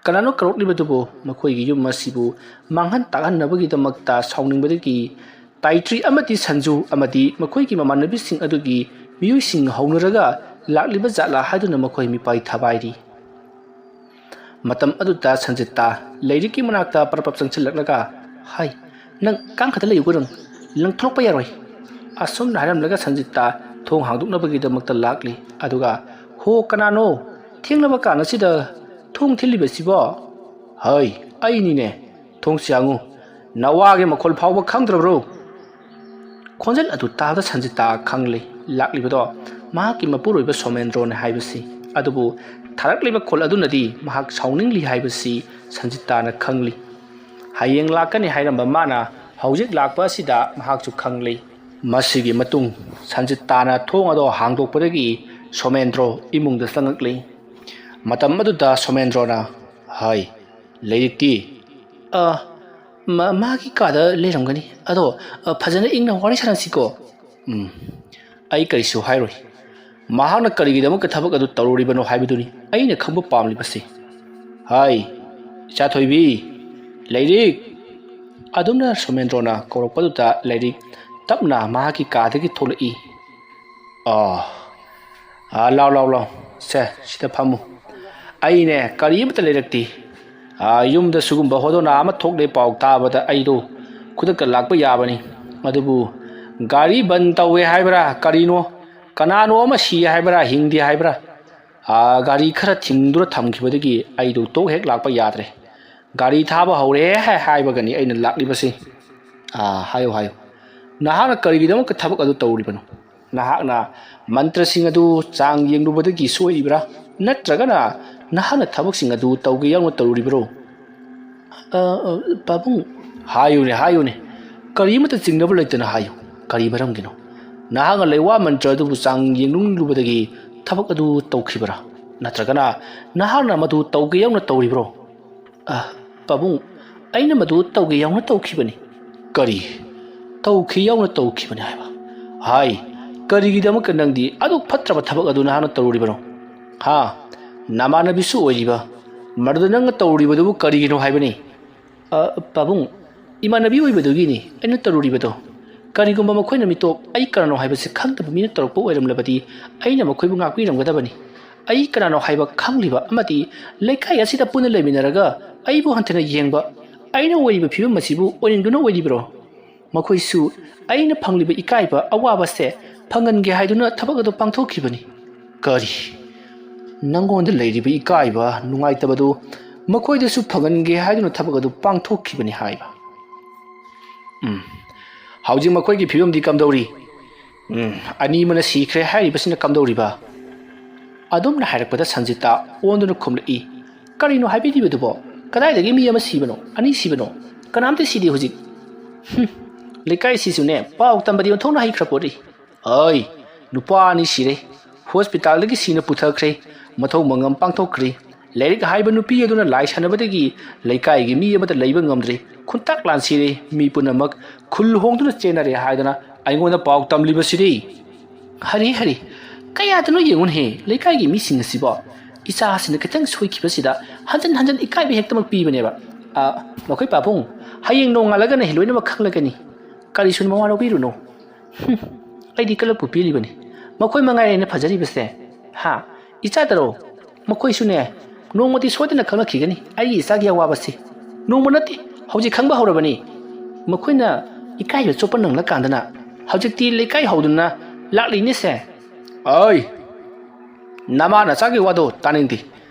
ꯀꯅꯥꯅꯣ ꯀꯧꯔꯛꯂꯤꯕꯗꯨꯕꯨ? ꯃꯈꯣꯏꯒꯤ ꯌꯨꯝ ꯑꯁꯤꯕꯨ ꯃꯥꯡꯍꯟ ꯇꯥꯛꯍꯟꯅꯕꯒꯤꯗꯃꯛꯇ ꯁꯥꯎꯅꯤꯡꯕꯗꯒꯤ ꯇꯥꯏꯇ꯭ꯔꯤ ꯑꯃꯗꯤ ꯁꯟꯖꯨ ꯑꯃꯗꯤ ꯃꯈꯣꯏꯒꯤ ꯃꯃꯥꯟꯅꯕꯤꯁꯤꯡ ꯑꯗꯨꯒꯤ ꯃꯤꯑꯣꯏꯁꯤꯡ ꯍꯧꯅꯔꯒ ꯂꯥꯛꯂꯤꯕ ꯖꯥꯠꯂꯥ ꯍꯥꯏꯗꯨꯅ ꯃꯈꯣꯏ ꯃꯤꯄꯥꯏ ꯊꯕꯥꯏꯔꯤ꯫ ꯃꯇꯝ ꯑꯗꯨꯗ ꯁꯟꯖꯤꯇꯥ ꯂꯩꯔꯤꯛꯀꯤ ꯃꯅꯥꯛꯇ ꯄꯔꯞ ꯆꯪꯁꯤꯜꯂꯛꯂꯒ, ꯍꯥꯏ, ꯅꯪ ꯀꯥꯡꯈꯠꯇ ꯂꯩꯌꯨꯀꯣ, ꯅꯪ ꯊꯣꯛꯂꯛꯄ ꯌꯥꯔꯣꯏ꯫ ꯑꯁꯨꯝꯅ ꯍꯥꯏꯔꯝꯂꯒ ꯁꯟꯖꯤꯇꯥ ꯊꯣꯡ ꯍꯥꯡꯗꯣꯛꯅꯕꯒꯤꯗꯃꯛꯇ ꯂꯥꯛꯂꯤ꯫ ꯑꯗꯨꯒ ꯍꯣ, ꯀꯅꯥꯅꯣ ꯊꯦꯡꯂꯕ ꯀꯥꯟ ꯑꯁꯤꯗ ꯊꯣꯡ ꯊꯤꯜꯂꯤꯕꯁꯤꯕꯣ? ꯍꯩ, ꯑꯩꯅꯤꯅꯦ, ꯊꯣꯡꯁꯦ ꯍꯥꯡꯉꯨ꯫ ꯅꯋꯥꯒꯤ ꯃꯈꯣꯜ ꯐꯥꯎꯕ ꯈꯪꯗ꯭ꯔꯕ꯭ꯔꯣ? ꯈꯣꯟꯖꯦꯜ ꯑꯗꯨ ꯇꯥꯕꯗ ꯁꯟꯖꯤꯇꯥ ꯈꯪꯂꯤ ꯂꯥꯛꯂꯤꯕꯗꯣ ꯃꯍꯥꯛꯀꯤ ꯃꯄꯨꯔꯣꯏꯕ ꯁꯣꯃꯦꯟꯗ꯭ꯔꯣꯅ ꯍꯥꯏꯕꯁꯤ꯫ ꯑꯗꯨꯕꯨ ꯊꯥꯔꯛꯂꯤꯕ ꯈꯣꯜ ꯑꯗꯨꯅꯗꯤ ꯃꯍꯥꯛ ꯁꯥꯎꯅꯤꯡꯂꯤ ꯍꯥꯏꯕꯁꯤ ꯁꯟꯖꯤꯇꯥꯅ ꯈꯪꯂꯤ꯫ ꯍꯌꯦꯡ ꯂꯥꯛꯀꯅꯤ ꯍꯥꯏꯔꯝꯕ ꯃꯥꯅ ꯍꯧꯖꯤꯛ ꯂꯥꯛꯄ ꯑꯁꯤꯗ ꯃꯍꯥꯛꯁꯨ ꯈꯪꯂꯤ꯫ ꯃꯁꯤꯒꯤ ꯃꯇꯨꯡ ꯁꯟꯖꯤꯇꯥꯅ ꯊꯣꯡ ꯑꯗꯣ ꯍꯥꯡꯗꯣꯛꯄꯗꯒꯤ ꯁꯣꯃꯦꯟꯗ꯭ꯔꯣ ꯏꯃꯨꯡꯗ ꯆꯪꯉꯛꯂꯤ꯫ ꯃꯇꯝ ꯑꯗꯨꯗ ꯁꯣꯃꯦꯟꯗ꯭ꯔꯣꯅ, ꯍꯥꯏ, ꯂꯩꯔꯤꯛꯇꯤ? ꯃꯥꯒꯤ ꯀꯥꯗ ꯂꯩꯔꯝꯒꯅꯤ꯫ ꯑꯗꯣ ꯐꯖꯅ ꯏꯪꯅ ꯋꯥꯔꯤ ꯁꯥꯟꯅꯁꯤꯀꯣ꯫ ꯑꯩ ꯀꯔꯤꯁꯨ ꯍꯥꯏꯔꯣꯏ꯫ ꯃꯍꯥꯛꯅ ꯀꯔꯤꯒꯤꯗꯃꯛꯇ ꯊꯕꯛ ꯑꯗꯨ ꯇꯧꯔꯨꯔꯤꯕꯅꯣ ꯍꯥꯏꯕꯗꯨꯅꯤ ꯑꯩꯅ ꯈꯪꯕ ꯄꯥꯝꯂꯤꯕꯁꯤ꯫ ꯍꯥꯏ, ꯏꯆꯥꯊꯣꯏꯕꯤ, ꯂꯩꯔꯤꯛ꯫ ꯑꯗꯨꯝꯅ ꯁꯣꯃꯦꯟꯗ꯭ꯔꯣꯅ ꯀꯧꯔꯛꯄꯗꯨꯗ ꯂꯩꯔꯤꯛ ꯇꯞꯅ ꯃꯍꯥꯛꯀꯤ ꯀꯥꯗꯒꯤ ꯊꯣꯛꯂꯛꯏ꯫ ꯂꯥꯎ, ꯁꯦ ꯁꯤꯗ ꯐꯝꯃꯨ꯫ ꯑꯩꯅꯦ ꯀꯔꯤꯃꯠꯇ ꯂꯩꯔꯛꯇꯦ꯫ ꯌꯨꯝꯗ ꯁꯤꯒꯨꯝꯕ ꯍꯣꯗꯣꯅꯥ ꯑꯃ ꯊꯣꯛꯂꯦ ꯄꯥꯎ ꯇꯥꯕꯗ ꯑꯩꯗꯣ ꯈꯨꯗꯛꯇ ꯂꯥꯛꯄ ꯌꯥꯕꯅꯤ ꯑꯗꯨꯕꯨ ꯒꯥꯔꯤ ꯕꯟ ꯇꯧꯋꯦ ꯍꯥꯏꯕ꯭ꯔꯥ ꯀꯔꯤꯅꯣ ꯀꯅꯥꯅꯣ ꯑꯃ ꯁꯤ ꯍꯥꯏꯕ꯭ꯔꯥ ꯍꯤꯡꯗꯦ ꯍꯥꯏꯕ꯭ꯔꯥ ꯒꯥꯔꯤ ꯈꯔ ꯊꯤꯡꯗꯨꯅ ꯊꯝꯈꯤꯕꯗꯒꯤ ꯑꯩꯗꯣ ꯇꯣꯛ ꯍꯦꯛ ꯂꯥꯛꯄ ꯌꯥꯗ꯭ꯔꯦ ꯒꯥꯔꯤ ꯊꯥꯕ ꯍꯧꯔꯦ ꯍꯥꯏꯕꯒꯅꯤ ꯑꯩꯅ ꯂꯥꯛꯂꯤꯕꯁꯤ ꯍꯥꯏꯌꯨ ꯍꯥꯏꯌꯨ ꯅꯍꯥꯛꯅ ꯀꯔꯤꯒꯤꯗꯃꯛꯇ ꯊꯕꯛ ꯑꯗꯨ ꯇꯧꯔꯤꯕꯅꯣ ꯅꯍꯥꯛꯅ ꯃꯟꯇ꯭ꯔꯁꯤꯡ ꯑꯗꯨ ꯆꯥꯡ ꯌꯦꯡꯂꯨꯕꯗꯒꯤ ꯁꯣꯏꯔꯤꯕ꯭ꯔꯥ ꯅꯠꯇ꯭ꯔꯒꯅ ꯅꯍꯥꯛꯅ ꯊꯕꯛꯁꯤꯡ ꯑꯗꯨ ꯇꯧꯒꯦ ꯌꯥꯎꯅ ꯇꯧꯔꯤꯕ꯭ꯔꯣ ꯄꯥꯕꯨꯡ ꯍꯥꯏꯌꯨꯅꯦ ꯀꯔꯤꯃꯠꯇ ꯆꯤꯡꯅꯕ ꯂꯩꯇꯅ ꯍꯥꯏꯌꯨ ꯀꯔꯤ ꯃꯔꯝꯒꯤꯅꯣ ꯅꯍꯥꯛꯅ ꯂꯩꯋꯥ ꯃꯟꯇ꯭ꯔ ꯑꯗꯨꯕꯨ ꯆꯥꯡ ꯌꯦꯡꯂꯨꯕꯗꯒꯤ ꯊꯕꯛ ꯑꯗꯨ ꯇꯧꯈꯤꯕ꯭ꯔꯥ ꯅꯠꯇ꯭ꯔꯒꯅ ꯅꯍꯥꯛꯅ ꯃꯗꯨ ꯇꯧꯒꯦ ꯌꯥꯎꯅ ꯇꯧꯔꯤꯕ꯭ꯔꯣ ꯄꯥꯕꯨꯡ ꯑꯩꯅ ꯃꯗꯨ ꯇꯧꯒꯦ ꯌꯥꯎꯅ ꯇꯧꯈꯤꯕꯅꯤ ꯀꯔꯤ ꯇꯧꯈꯤ ꯌꯥꯎꯅ ꯇꯧꯈꯤꯕꯅꯤ ꯍꯥꯏꯕ ꯍꯥꯏ ꯀꯔꯤꯒꯤꯗꯃꯛꯇ ꯅꯪꯗꯤ ꯑꯗꯨꯛ ꯐꯠꯇ꯭ꯔꯕ ꯊꯕꯛ ꯑꯗꯨ ꯅꯍꯥꯛꯅ ꯇꯧꯔꯤꯕꯅꯣ ꯅꯃꯥꯟꯅꯕꯤꯁꯨ ꯑꯣꯏꯔꯤꯕ ꯃꯗꯨꯗ ꯅꯪꯅ ꯇꯧꯔꯤꯕꯗꯨꯕꯨ ꯀꯔꯤꯒꯤꯅꯣ ꯍꯥꯏꯕꯅꯤ ꯄꯥꯕꯨꯡ ꯏꯃꯥꯟꯅꯕꯤ ꯑꯣꯏꯕꯗꯨꯒꯤꯅꯤ ꯑꯩꯅ ꯇꯧꯔꯤꯕꯗꯣ ꯀꯔꯤꯒꯨꯝꯕ ꯃꯈꯣꯏꯅ ꯃꯤꯇꯣꯞ ꯑꯩ ꯀꯅꯥꯅꯣ ꯍꯥꯏꯕꯁꯤ ꯈꯪꯗꯕ ꯃꯤꯅ ꯇꯧꯔꯛꯄ ꯑꯣꯏꯔꯝꯂꯕꯗꯤ ꯑꯩꯅ ꯃꯈꯣꯏꯕꯨ ꯉꯥꯛꯄꯤꯔꯝꯒꯗꯕꯅꯤ ꯑꯩ ꯀꯅꯥꯅꯣ ꯍꯥꯏꯕ ꯈꯪꯂꯤꯕ ꯑꯃꯗꯤ ꯂꯩꯀꯥꯏ ꯑꯁꯤꯗ ꯄꯨꯟꯅ ꯂꯩꯃꯤꯟꯅꯔꯒ ꯑꯩꯕꯨ ꯍꯟꯊꯅ ꯌꯦꯡꯕ ꯑꯩꯅ ꯑꯣꯏꯔꯤꯕ ꯐꯤꯕꯝ ꯑꯁꯤꯕꯨ ꯑꯣꯏꯅꯤꯡꯗꯨꯅ ꯑꯣꯏꯔꯤꯕ꯭ꯔꯣ ꯃꯈꯣꯏꯁꯨ ꯑꯩꯅ ꯐꯪꯂꯤꯕ ꯏꯀꯥꯏꯕ ꯑꯋꯥꯕꯁꯦ ꯐꯪꯍꯟꯒꯦ ꯍꯥꯏꯗꯨꯅ ꯊꯕꯛ ꯑꯗꯨ ꯄꯥꯡꯊꯣꯛꯈꯤꯕꯅꯤ ꯀꯔꯤ ꯅꯪꯉꯣꯟꯗ ꯂꯩꯔꯤꯕ ꯏꯀꯥꯏꯕ ꯅꯨꯡꯉꯥꯏꯇꯕꯗꯨ ꯃꯈꯣꯏꯗꯁꯨ ꯐꯪꯍꯟꯒꯦ ꯍꯥꯏꯗꯨꯅ ꯊꯕꯛ ꯑꯗꯨ ꯄꯥꯡꯊꯣꯛꯈꯤꯕꯅꯤ ꯍꯥꯏꯕ ꯍꯧꯖꯤꯛ ꯃꯈꯣꯏꯒꯤ ꯐꯤꯕꯝꯗꯤ ꯀꯝꯗꯧꯔꯤ ꯑꯅꯤꯃꯅ ꯁꯤꯈ꯭ꯔꯦ ꯍꯥꯏꯔꯤꯕꯁꯤꯅ ꯀꯝꯗꯧꯔꯤꯕ ꯑꯗꯨꯝꯅ ꯍꯥꯏꯔꯛꯄꯗ ꯁꯟꯖꯤꯇꯥ ꯑꯣꯟꯗꯨꯅ ꯈꯨꯝꯂꯛꯏ ꯀꯔꯤꯅꯣ ꯍꯥꯏꯕꯤꯔꯤꯕꯗꯨꯕꯣ ꯀꯗꯥꯏꯗꯒꯤ ꯃꯤ ꯑꯃ ꯁꯤꯕꯅꯣ ꯑꯅꯤ ꯁꯤꯕꯅꯣ ꯀꯅꯥꯝꯇ ꯁꯤꯗꯦ ꯍꯧꯖꯤꯛ ꯂꯩꯀꯥꯏꯁꯤꯁꯨꯅꯦ ꯄꯥꯎ ꯇꯝꯕꯗꯤ ꯑꯣꯟꯊꯣꯛꯅ ꯍꯩꯈ꯭ꯔ ꯄꯣꯠꯅꯤ ꯅꯨꯄꯥ ꯑꯅꯤ ꯁꯤꯔꯦ ꯍꯣꯁꯄꯤꯇꯥꯜꯗꯒꯤ ꯁꯤꯅ ꯄꯨꯊꯈ꯭ꯔꯦ ꯃꯊꯧ ꯃꯉꯝ ꯄꯥꯡꯊꯣꯛꯈ꯭ꯔꯦ ꯂꯥꯏꯔꯤꯛ ꯍꯥꯏꯕ ꯅꯨꯄꯤ ꯑꯗꯨꯅ ꯂꯥꯏ ꯁꯥꯟꯅꯕꯗꯒꯤ ꯂꯩꯀꯥꯏꯒꯤ ꯃꯤ ꯑꯃꯠꯇ ꯂꯩꯕ ꯉꯝꯗ꯭ꯔꯦ ꯈꯨꯟꯇꯥꯛ ꯂꯥꯟꯁꯤꯔꯦ ꯃꯤ ꯄꯨꯝꯅꯃꯛ ꯈꯨꯜ ꯍꯣꯡꯗꯨꯅ ꯆꯦꯟꯅꯔꯦ ꯍꯥꯏꯗꯅ ꯑꯩꯉꯣꯟꯗ ꯄꯥꯎ ꯇꯝꯂꯤꯕꯁꯤꯗꯤ ꯍꯔꯤ ꯀꯌꯥꯗꯅꯣ ꯌꯦꯡꯉꯨꯅꯍꯦ ꯂꯩꯀꯥꯏꯒꯤ ꯃꯤꯁꯤꯡ ꯑꯁꯤꯕꯣ ꯏꯆꯥꯁꯤꯅ ꯈꯤꯇꯪ ꯁꯣꯏꯈꯤꯕꯁꯤꯗ ꯍꯟꯖꯟ ꯏꯀꯥꯏꯕ ꯍꯦꯛꯇꯃꯛ ꯄꯤꯕꯅꯦꯕ ꯅꯈꯣꯏ ꯄꯥꯕꯨꯡ ꯍꯌꯦꯡ ꯅꯣꯡꯉꯥꯜꯂꯒꯅ ꯂꯣꯏꯅꯃꯛ ꯈꯪꯂꯒꯅꯤ ꯀꯔꯤꯁꯨ ꯃꯋꯥ ꯂꯧꯕꯤꯔꯨꯅꯨ ꯑꯩꯗꯤ ꯀꯂꯛꯄꯨ ꯄꯤꯔꯤꯕꯅꯤ ꯃꯈꯣꯏ ꯃꯉꯥꯏꯔꯦꯅ ꯐꯖꯔꯤꯕꯁꯦ ꯏꯆꯥꯗꯔꯣ ꯃꯈꯣꯏꯁꯨꯅꯦ ꯅꯣꯡꯃꯗꯤ ꯁꯣꯏꯗꯅ ꯈꯪꯂꯛꯈꯤꯒꯅꯤ ꯑꯩꯒꯤ ꯏꯆꯥꯒꯤ ꯑꯋꯥꯕꯁꯤ ꯅꯣꯡꯃ ꯅꯠꯇꯦ ꯍꯧꯖꯤꯛ ꯈꯪꯕ ꯍꯧꯔꯕꯅꯤ ꯃꯈꯣꯏꯅ ꯏꯀꯥꯏꯕ ꯆꯣꯞꯄ ꯅꯪꯂꯀꯥꯟꯗꯅ ꯍꯧꯖꯤꯛꯇꯤ ꯂꯩꯀꯥꯏ ꯍꯧꯗꯨꯅ ꯂꯥꯛꯂꯤꯅꯦꯁꯦ ꯅꯃꯥ ꯅꯆꯥꯒꯤ ꯋꯥꯗꯣ ꯇꯥꯅꯤꯡꯗꯦ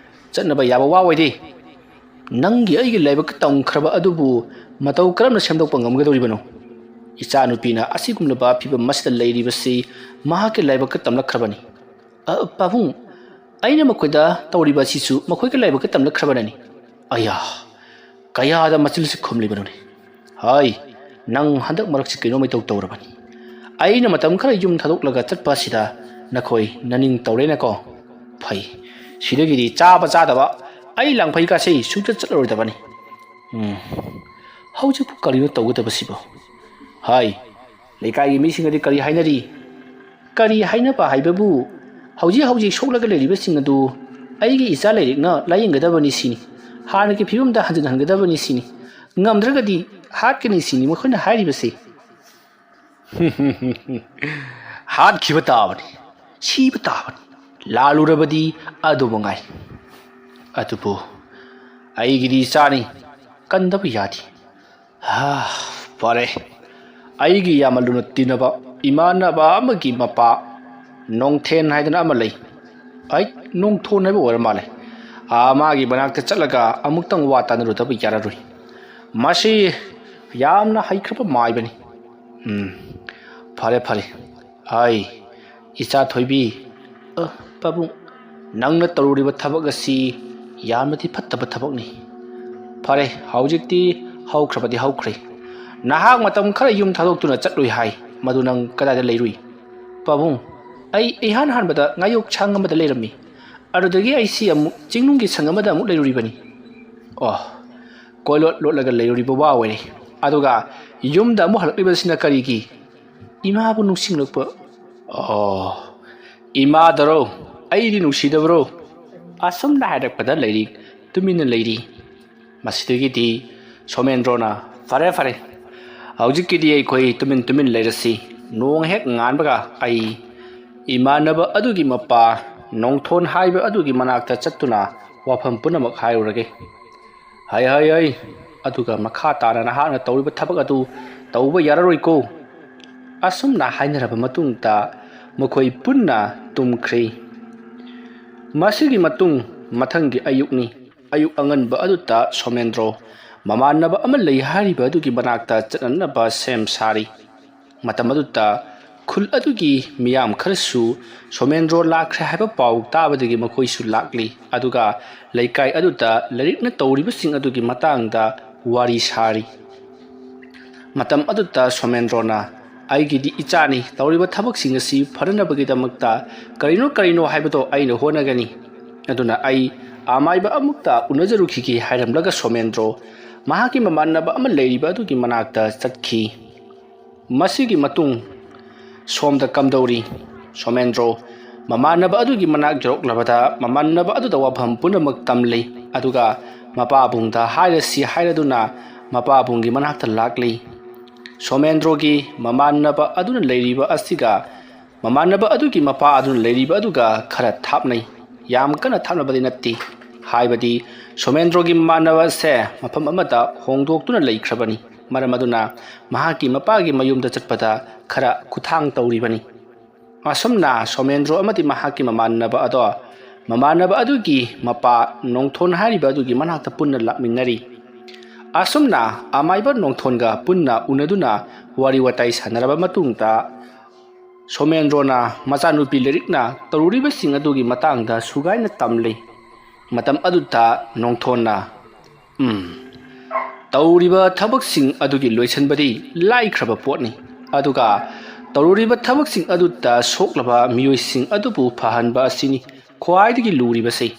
ꯆꯠꯅꯕ ꯌꯥꯕ ꯋꯥ ꯑꯣꯏꯗꯦ ꯅꯪꯒꯤ ꯑꯩꯒꯤ ꯂꯥꯏꯕꯛ ꯇꯝꯈ꯭ꯔꯕ ꯑꯗꯨꯕꯨ ꯃꯇꯧ ꯀꯔꯝꯅ ꯁꯦꯝꯗꯣꯛꯄ ꯉꯝꯒꯗꯧꯔꯤꯕꯅꯣ ꯏꯆꯥꯅꯨꯄꯤꯅ ꯑꯁꯤꯒꯨꯝꯂꯕ ꯐꯤꯕꯝ ꯑꯁꯤꯗ ꯂꯩꯔꯤꯕꯁꯤ ꯃꯍꯥꯛꯀꯤ ꯂꯥꯏꯕꯛꯀ ꯇꯝꯂꯛꯈ꯭ꯔꯕꯅꯤ ꯄꯥꯕꯨꯡ ꯑꯩꯅ ꯃꯈꯣꯏꯗ ꯇꯧꯔꯤꯕ ꯑꯁꯤꯁꯨ ꯃꯈꯣꯏꯒꯤ ꯂꯥꯏꯕꯛꯀ ꯇꯝꯂꯛꯈ꯭ꯔꯕꯅꯤ ꯀꯌꯥꯗ ꯃꯆꯤꯜꯁꯤ ꯈꯨꯝꯂꯤꯕꯅꯣꯅꯦ ꯅꯪ ꯍꯟꯗꯛ ꯃꯔꯛꯁꯤ ꯀꯩꯅꯣꯝ ꯏꯇꯧ ꯇꯧꯔꯕꯅꯤ ꯑꯩꯅ ꯃꯇꯝ ꯈꯔ ꯌꯨꯝ ꯊꯥꯗꯣꯛꯂꯒ ꯆꯠꯄ ꯑꯁꯤꯗ ꯅꯈꯣꯏ ꯅꯅꯤꯡ ꯇꯧꯔꯦꯅꯀꯣ ꯐꯩ ꯁꯤꯗꯒꯤꯗꯤ ꯆꯥꯕ ꯆꯥꯗꯕ ꯑꯩ ꯂꯥꯡꯐꯩ ꯀꯥꯁꯦ ꯁꯨꯡꯆꯠ ꯆꯠꯂꯔꯣꯏꯗꯕꯅꯤ ꯍꯧꯖꯤꯛꯄꯨ ꯀꯔꯤꯅꯣ ꯇꯧꯒꯗꯕꯁꯤꯕꯣ ꯂꯩꯀꯥꯏꯒꯤ ꯃꯤꯁꯤꯡꯅꯗꯤ ꯀꯔꯤ ꯍꯥꯏꯅꯔꯤ ꯀꯔꯤ ꯍꯥꯏꯅꯕ ꯍꯥꯏꯕꯕꯨ ꯍꯧꯖꯤꯛ ꯁꯣꯛꯂꯒ ꯂꯩꯔꯤꯕꯁꯤꯡ ꯑꯗꯨ ꯑꯩꯒꯤ ꯏꯆꯥ ꯂꯥꯏꯔꯤꯛꯅ ꯂꯥꯌꯦꯡꯒꯗꯕꯅꯤ ꯁꯤꯅꯤ ꯍꯥꯟꯅꯒꯤ ꯐꯤꯕꯝꯗ ꯍꯟꯖꯤꯟꯍꯟꯒꯗꯕꯅꯤ ꯁꯤꯅꯤ ꯉꯝꯗ꯭ꯔꯒꯗꯤ ꯍꯥꯠꯀꯅꯤ ꯁꯤꯅꯤ ꯃꯈꯣꯏꯅ ꯍꯥꯏꯔꯤꯕꯁꯤ ꯍꯥꯠꯈꯤꯕ ꯇꯥꯕꯅꯤ ꯁꯤꯕ ꯇꯥꯕꯅꯤ ꯂꯥꯜꯂꯨꯔꯕꯗꯤ ꯑꯗꯨ ꯃꯉꯥꯏ ꯑꯗꯨꯕꯨ ꯑꯩꯒꯤꯗꯤ ꯏꯆꯥꯅꯤ ꯀꯟꯗꯕ ꯌꯥꯗꯦ ꯐꯔꯦ ꯑꯩꯒꯤ ꯌꯥꯝꯅ ꯂꯨꯅ ꯇꯤꯟꯅꯕ ꯏꯃꯥꯟꯅꯕ ꯑꯃꯒꯤ ꯃꯄꯥ ꯅꯣꯡꯊꯦꯟ ꯍꯥꯏꯗꯅ ꯑꯃ ꯂꯩ ꯅꯣꯡꯊꯣꯟ ꯍꯥꯏꯕ ꯑꯣꯏꯔ ꯃꯥꯜꯂꯦ ꯃꯥꯒꯤ ꯃꯅꯥꯛꯇ ꯆꯠꯂꯒ ꯑꯃꯨꯛꯇꯪ ꯋꯥ ꯇꯥꯟꯅꯔꯨꯗꯕ ꯌꯥꯔꯔꯣꯏ ꯃꯁꯤ ꯌꯥꯝꯅ ꯍꯩꯈ꯭ꯔꯕ ꯃꯥꯏꯕꯅꯤ ꯐꯔꯦ ꯏꯆꯥ ꯊꯣꯏꯕꯤ ꯄꯥꯕꯨꯡ ꯅꯪꯅ ꯇꯧꯔꯤꯕ ꯊꯕꯛ ꯑꯁꯤ ꯌꯥꯝꯅꯗꯤ ꯐꯠꯇꯕ ꯊꯕꯛꯅꯤ ꯐꯔꯦ ꯍꯧꯖꯤꯛꯇꯤ ꯍꯧꯈ꯭ꯔꯕꯗꯤ ꯍꯧꯈ꯭ꯔꯦ ꯅꯍꯥꯛ ꯃꯇꯝ ꯈꯔ ꯌꯨꯝ ꯊꯥꯗꯣꯛꯇꯨꯅ ꯆꯠꯂꯨꯏ ꯍꯥꯏ ꯃꯗꯨ ꯅꯪ ꯀꯗꯥꯏꯗ ꯂꯩꯔꯨꯏ ꯄꯥꯕꯨꯡ ꯑꯩ ꯏꯍꯥꯟ ꯍꯥꯟꯕꯗ ꯉꯥꯌꯣꯛ ꯁꯪ ꯑꯃꯗ ꯂꯩꯔꯝꯃꯤ ꯑꯗꯨꯗꯒꯤ ꯑꯩꯁꯤ ꯑꯃꯨꯛ ꯆꯤꯡꯅꯨꯡꯒꯤ ꯁꯪ ꯑꯃꯗ ꯑꯃꯨꯛ ꯂꯩꯔꯨꯔꯤꯕꯅꯤ ꯀꯣꯏꯂꯣꯠ ꯂꯣꯠꯂꯒ ꯂꯩꯔꯨꯔꯤꯕ ꯋꯥ ꯑꯣꯏꯔꯦ ꯑꯗꯨꯒ ꯌꯨꯝꯗ ꯑꯃꯨꯛ ꯍꯜꯂꯛꯂꯤꯕꯁꯤꯅ ꯀꯔꯤꯒꯤ ꯏꯃꯥꯕꯨ ꯅꯨꯡꯁꯤꯡꯂꯛꯄ ꯏꯃꯥꯗꯔꯣ ꯑꯩꯗꯤ ꯅꯨꯡꯁꯤꯗꯕ꯭ꯔꯣ ꯑꯁꯨꯝꯅ ꯍꯥꯏꯔꯛꯄꯗ ꯂꯩꯔꯤꯛ ꯇꯨꯃꯤꯟꯅ ꯂꯩꯔꯤ ꯃꯁꯤꯗꯒꯤꯗꯤ ꯁꯣꯃꯦꯟꯗ꯭ꯔꯣꯅ ꯐꯔꯦ ꯍꯧꯖꯤꯛꯀꯤꯗꯤ ꯑꯩꯈꯣꯏ ꯇꯨꯃꯤꯟ ꯂꯩꯔꯁꯤ ꯅꯣꯡ ꯍꯦꯛ ꯉꯥꯟꯕꯒ ꯑꯩ ꯏꯃꯥꯟꯅꯕ ꯑꯗꯨꯒꯤ ꯃꯄꯥ ꯅꯣꯡꯊꯣꯟ ꯍꯥꯏꯕ ꯑꯗꯨꯒꯤ ꯃꯅꯥꯛꯇ ꯆꯠꯇꯨꯅ ꯋꯥꯐꯝ ꯄꯨꯝꯅꯃꯛ ꯍꯥꯏꯔꯨꯔꯒꯦ ꯍꯩ ꯍꯩ ꯍꯩ ꯑꯗꯨꯒ ꯃꯈꯥ ꯇꯥꯅ ꯅꯍꯥꯛꯅ ꯇꯧꯔꯤꯕ ꯊꯕꯛ ꯑꯗꯨ ꯇꯧꯕ ꯌꯥꯔꯔꯣꯏꯀꯣ ꯑꯁꯨꯝꯅ ꯍꯥꯏꯅꯔꯕ ꯃꯇꯨꯡꯗ ꯃꯈꯣꯏ ꯄꯨꯟꯅ ꯇꯨꯝꯈ꯭ꯔꯦ ꯃꯁꯤꯒꯤ ꯃꯇꯨꯡ ꯃꯊꯪꯒꯤ ꯑꯌꯨꯛꯅꯤ ꯑꯌꯨꯛ ꯑꯉꯟꯕ ꯑꯗꯨꯗ ꯁꯣꯃꯦꯟꯗ꯭ꯔꯣ ꯃꯃꯥꯟꯅꯕ ꯑꯃ ꯂꯩ ꯍꯥꯏꯔꯤꯕ ꯑꯗꯨꯒꯤ ꯃꯅꯥꯛꯇ ꯆꯠꯅꯅꯕ ꯁꯦꯝ ꯁꯥꯔꯤ ꯃꯇꯝ ꯑꯗꯨꯗ ꯈꯨꯜ ꯑꯗꯨꯒꯤ ꯃꯤꯌꯥꯝ ꯈꯔꯁꯨ ꯁꯣꯃꯦꯟꯗ꯭ꯔꯣ ꯂꯥꯛꯈ꯭ꯔꯦ ꯍꯥꯏꯕ ꯄꯥꯎ ꯇꯥꯕꯗꯒꯤ ꯃꯈꯣꯏꯁꯨ ꯂꯥꯛꯂꯤ ꯑꯗꯨꯒ ꯂꯩꯀꯥꯏ ꯑꯗꯨꯗ ꯂꯥꯏꯔꯤꯛꯅ ꯇꯧꯔꯤꯕꯁꯤꯡ ꯑꯗꯨꯒꯤ ꯃꯇꯥꯡꯗ ꯋꯥꯔꯤ ꯁꯥꯔꯤ ꯃꯇꯝ ꯑꯗꯨꯗ ꯁꯣꯃꯦꯟꯗ꯭ꯔꯣꯅ ꯑꯩꯒꯤꯗꯤ ꯏꯆꯥꯅꯤ ꯇꯧꯔꯤꯕ ꯊꯕꯛꯁꯤꯡ ꯑꯁꯤ ꯐꯅꯅꯕꯒꯤꯗꯃꯛꯇ ꯀꯔꯤꯅꯣ ꯍꯥꯏꯕꯗꯣ ꯑꯩꯅ ꯍꯣꯠꯅꯒꯅꯤ ꯑꯗꯨꯅ ꯑꯩ ꯑꯃꯥꯏꯕ ꯑꯃꯨꯛꯇ ꯎꯅꯖꯔꯨꯈꯤꯒꯦ ꯍꯥꯏꯔꯝꯂꯒ ꯁꯣꯃꯦꯟꯗ꯭ꯔꯣ ꯃꯍꯥꯛꯀꯤ ꯃꯃꯥꯟꯅꯕ ꯑꯃ ꯂꯩꯔꯤꯕ ꯑꯗꯨꯒꯤ ꯃꯅꯥꯛꯇ ꯆꯠꯈꯤ ꯃꯁꯤꯒꯤ ꯃꯇꯨꯡ ꯁꯣꯝꯗ ꯀꯝꯗꯧꯔꯤ ꯁꯣꯃꯦꯟꯗ꯭ꯔꯣ ꯃꯃꯥꯟꯅꯕ ꯑꯗꯨꯒꯤ ꯃꯅꯥꯛ ꯌꯧꯔꯛꯂꯕꯗ ꯃꯃꯥꯟꯅꯕ ꯑꯗꯨꯗ ꯋꯥꯐꯝ ꯄꯨꯝꯅꯃꯛ ꯇꯝꯂꯤ ꯑꯗꯨꯒ ꯃꯄꯥꯕꯨꯡꯗ ꯍꯥꯏꯔꯁꯤ ꯍꯥꯏꯔꯗꯨꯅ ꯃꯄꯥꯕꯨꯡꯒꯤ ꯃꯅꯥꯛꯇ ꯂꯥꯛꯂꯤ ꯁꯣꯃꯦꯟꯗ꯭ꯔꯣꯒꯤ ꯃꯃꯥꯟꯅꯕ ꯑꯗꯨꯅ ꯂꯩꯔꯤꯕ ꯑꯁꯤꯒ ꯃꯃꯥꯟꯅꯕ ꯑꯗꯨꯒꯤ ꯃꯄꯥ ꯑꯗꯨꯅ ꯂꯩꯔꯤꯕ ꯑꯗꯨꯒ ꯈꯔ ꯊꯥꯞꯅꯩ ꯌꯥꯝ ꯀꯟꯅ ꯊꯥꯞꯅꯕꯗꯤ ꯅꯠꯇꯦ ꯍꯥꯏꯕꯗꯤ ꯁꯣꯃꯦꯟꯗ꯭ꯔꯣꯒꯤ ꯃꯃꯥꯟꯅꯕ ꯑꯁꯦ ꯃꯐꯝ ꯑꯃꯗ ꯍꯣꯡꯗꯣꯛꯇꯨꯅ ꯂꯩꯈ꯭ꯔꯕꯅꯤ ꯃꯔꯝ ꯑꯗꯨꯅ ꯃꯍꯥꯛꯀꯤ ꯃꯄꯥꯒꯤ ꯃꯌꯨꯝꯗ ꯆꯠꯄꯗ ꯈꯔ ꯈꯨꯊꯥꯡ ꯇꯧꯔꯤꯕꯅꯤ ꯑꯁꯨꯝꯅ ꯁꯣꯃꯦꯟꯗ꯭ꯔꯣ ꯑꯃꯗꯤ ꯃꯍꯥꯛꯀꯤ ꯃꯃꯥꯟꯅꯕ ꯑꯗꯨꯒꯤ ꯃꯄꯥ ꯅꯣꯡꯊꯣꯟ ꯍꯥꯏꯔꯤꯕ ꯑꯗꯨꯒꯤ ꯃꯅꯥꯛꯇ ꯄꯨꯟꯅ ꯂꯥꯛꯃꯤꯟꯅꯔꯤ ꯑꯁꯨꯝꯅ ꯑꯃꯥꯏꯕ ꯅꯣꯡꯊꯣꯟꯒ ꯄꯨꯟꯅ ꯎꯅꯗꯨꯅ ꯋꯥꯔꯤ ꯋꯥꯇꯥꯏ ꯁꯥꯟꯅꯔꯕ ꯃꯇꯨꯡꯗ ꯁꯣꯃꯦꯟꯗ꯭ꯔꯣꯅ ꯃꯆꯥꯅꯨꯄꯤ ꯂꯥꯏꯔꯤꯛꯅ ꯇꯧꯔꯤꯕꯁꯤꯡ ꯑꯗꯨꯒꯤ ꯃꯇꯥꯡꯗ ꯁꯨꯒꯥꯏꯅ ꯇꯝꯂꯤ ꯃꯇꯝ ꯑꯗꯨꯗ ꯅꯣꯡꯊꯣꯟꯅ ꯇꯧꯔꯤꯕ ꯊꯕꯛꯁꯤꯡ ꯑꯗꯨꯒꯤ ꯂꯣꯏꯁꯤꯟꯕꯗꯤ ꯂꯥꯏꯈ꯭ꯔꯕ ꯄꯣꯠꯅꯤ ꯑꯗꯨꯒ ꯇꯧꯔꯤꯕ ꯊꯕꯛꯁꯤꯡ ꯑꯗꯨꯗ ꯁꯣꯛꯂꯕ ꯃꯤꯑꯣꯏꯁꯤꯡ ꯑꯗꯨꯕꯨ ꯐꯍꯟꯕ ꯑꯁꯤꯅꯤ ꯈ꯭ꯋꯥꯏꯗꯒꯤ ꯂꯨꯔꯤꯕꯁꯤ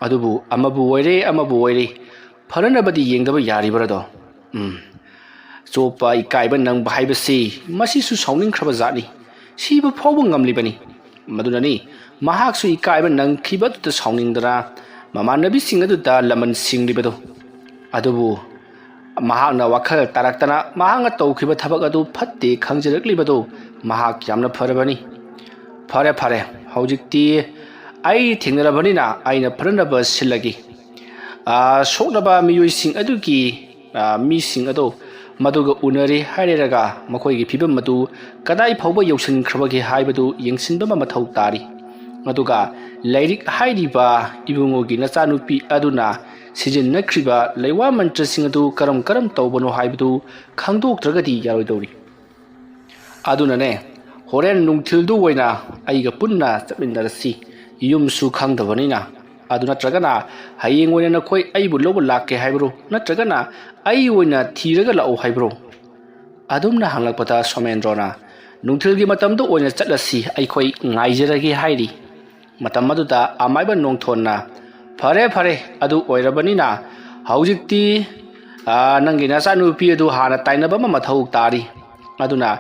ꯑꯗꯨꯕꯨ ꯑꯃꯕꯨ ꯑꯣꯏꯔꯦ ꯐꯅꯅꯕꯗꯤ ꯌꯦꯡꯗꯕ ꯌꯥꯔꯤꯕ꯭ꯔꯗꯣ ꯆꯣꯞꯄ ꯏꯀꯥꯏꯕ ꯅꯪꯕ ꯍꯥꯏꯕꯁꯤ ꯃꯁꯤꯁꯨ ꯁꯥꯎꯅꯤꯡꯈ꯭ꯔꯕ ꯖꯥꯠꯅꯤ ꯁꯤꯕ ꯐꯥꯎꯕ ꯉꯝꯂꯤꯕꯅꯤ ꯃꯗꯨꯅꯅꯤ ꯃꯍꯥꯛꯁꯨ ꯏꯀꯥꯏꯕ ꯅꯪꯈꯤꯕꯗꯨꯗ ꯁꯥꯎꯅꯤꯡꯗꯅ ꯃꯃꯥꯟꯅꯕꯤꯁꯤꯡ ꯑꯗꯨꯗ ꯂꯃꯟ ꯁꯤꯡꯂꯤꯕꯗꯣ ꯑꯗꯨꯕꯨ ꯃꯍꯥꯛꯅ ꯋꯥꯈꯜ ꯇꯥꯔꯛꯇꯅ ꯃꯍꯥꯛꯅ ꯇꯧꯈꯤꯕ ꯊꯕꯛ ꯑꯗꯨ ꯐꯠꯇꯦ ꯈꯪꯖꯔꯛꯂꯤꯕꯗꯣ ꯃꯍꯥꯛ ꯌꯥꯝꯅ ꯐꯔꯕꯅꯤ ꯐꯔꯦ ꯍꯧꯖꯤꯛꯇꯤ ꯑꯩ ꯊꯦꯡꯅꯔꯕꯅꯤꯅ ꯑꯩꯅ ꯐꯅꯅꯕ ꯁꯤꯜꯂꯒꯦ ꯁꯣꯛꯂꯕ ꯃꯤꯑꯣꯏꯁꯤꯡ ꯑꯗꯨꯒꯤ ꯃꯤꯁꯤꯡ ꯑꯗꯣ ꯃꯗꯨꯒ ꯎꯅꯔꯦ ꯍꯥꯏꯔꯒ ꯃꯈꯣꯏꯒꯤ ꯐꯤꯕꯝ ꯑꯗꯨ ꯀꯗꯥꯏ ꯐꯥꯎꯕ ꯌꯧꯁꯤꯟꯈ꯭ꯔꯕꯒꯦ ꯍꯥꯏꯕꯗꯨ ꯌꯦꯡꯁꯤꯟꯕ ꯃꯊꯧ ꯇꯥꯔꯤ ꯑꯗꯨꯒ ꯂꯥꯏꯔꯤꯛ ꯍꯥꯏꯔꯤꯕ ꯏꯕꯨꯡꯉꯣꯒꯤ ꯅꯆꯥꯅꯨꯄꯤ ꯑꯗꯨꯅ ꯁꯤꯖꯤꯟꯅꯈ꯭ꯔꯤꯕ ꯂꯩꯋꯥ ꯃꯟꯇ꯭ꯔꯁꯤꯡ ꯑꯗꯨ ꯀꯔꯝ ꯇꯧꯕꯅꯣ ꯍꯥꯏꯕꯗꯨ ꯈꯪꯗꯣꯛꯇ꯭ꯔꯒꯗꯤ ꯌꯥꯔꯣꯏꯗꯧꯔꯤ ꯑꯗꯨꯅꯅꯦ ꯍꯣꯔꯦꯟ ꯅꯨꯡꯊꯤꯜꯗꯨ ꯑꯣꯏꯅ ꯑꯩꯒ ꯄꯨꯟꯅ ꯆꯠꯃꯤꯟꯅꯔꯁꯤ ꯌꯨꯝꯁꯨ ꯈꯪꯗꯕꯅꯤꯅ ꯑꯗꯨ ꯅꯠꯇ꯭ꯔꯒꯅ ꯍꯌꯦꯡ ꯑꯣꯏꯅ ꯅꯈꯣꯏ ꯑꯩꯕꯨ ꯂꯧꯕ ꯂꯥꯛꯀꯦ ꯍꯥꯏꯕ꯭ꯔꯣ ꯅꯠꯇ꯭ꯔꯒꯅ ꯑꯩ ꯑꯣꯏꯅ ꯊꯤꯔꯒ ꯂꯥꯛꯑꯣ ꯍꯥꯏꯕ꯭ꯔꯣ ꯑꯗꯨꯝꯅ ꯍꯪꯂꯛꯄꯗ ꯁꯣꯃꯦꯟꯗ꯭ꯔꯣꯅ ꯅꯨꯡꯊꯤꯜꯒꯤ ꯃꯇꯝꯗ ꯑꯣꯏꯅ ꯆꯠꯂꯁꯤ ꯑꯩꯈꯣꯏ ꯉꯥꯏꯖꯔꯒꯦ ꯍꯥꯏꯔꯤ ꯃꯇꯝ ꯑꯗꯨꯗ ꯑꯃꯥꯏꯕ ꯅꯣꯡꯊꯣꯟꯅ ꯐꯔꯦ ꯑꯗꯨ ꯑꯣꯏꯔꯕꯅꯤꯅ ꯍꯧꯖꯤꯛꯇꯤ ꯅꯪꯒꯤ ꯅꯆꯥꯅꯨꯄꯤ ꯑꯗꯨ ꯍꯥꯟꯅ ꯇꯥꯏꯅꯕ ꯑꯃ ꯃꯊꯧ ꯇꯥꯔꯤ ꯑꯗꯨꯅ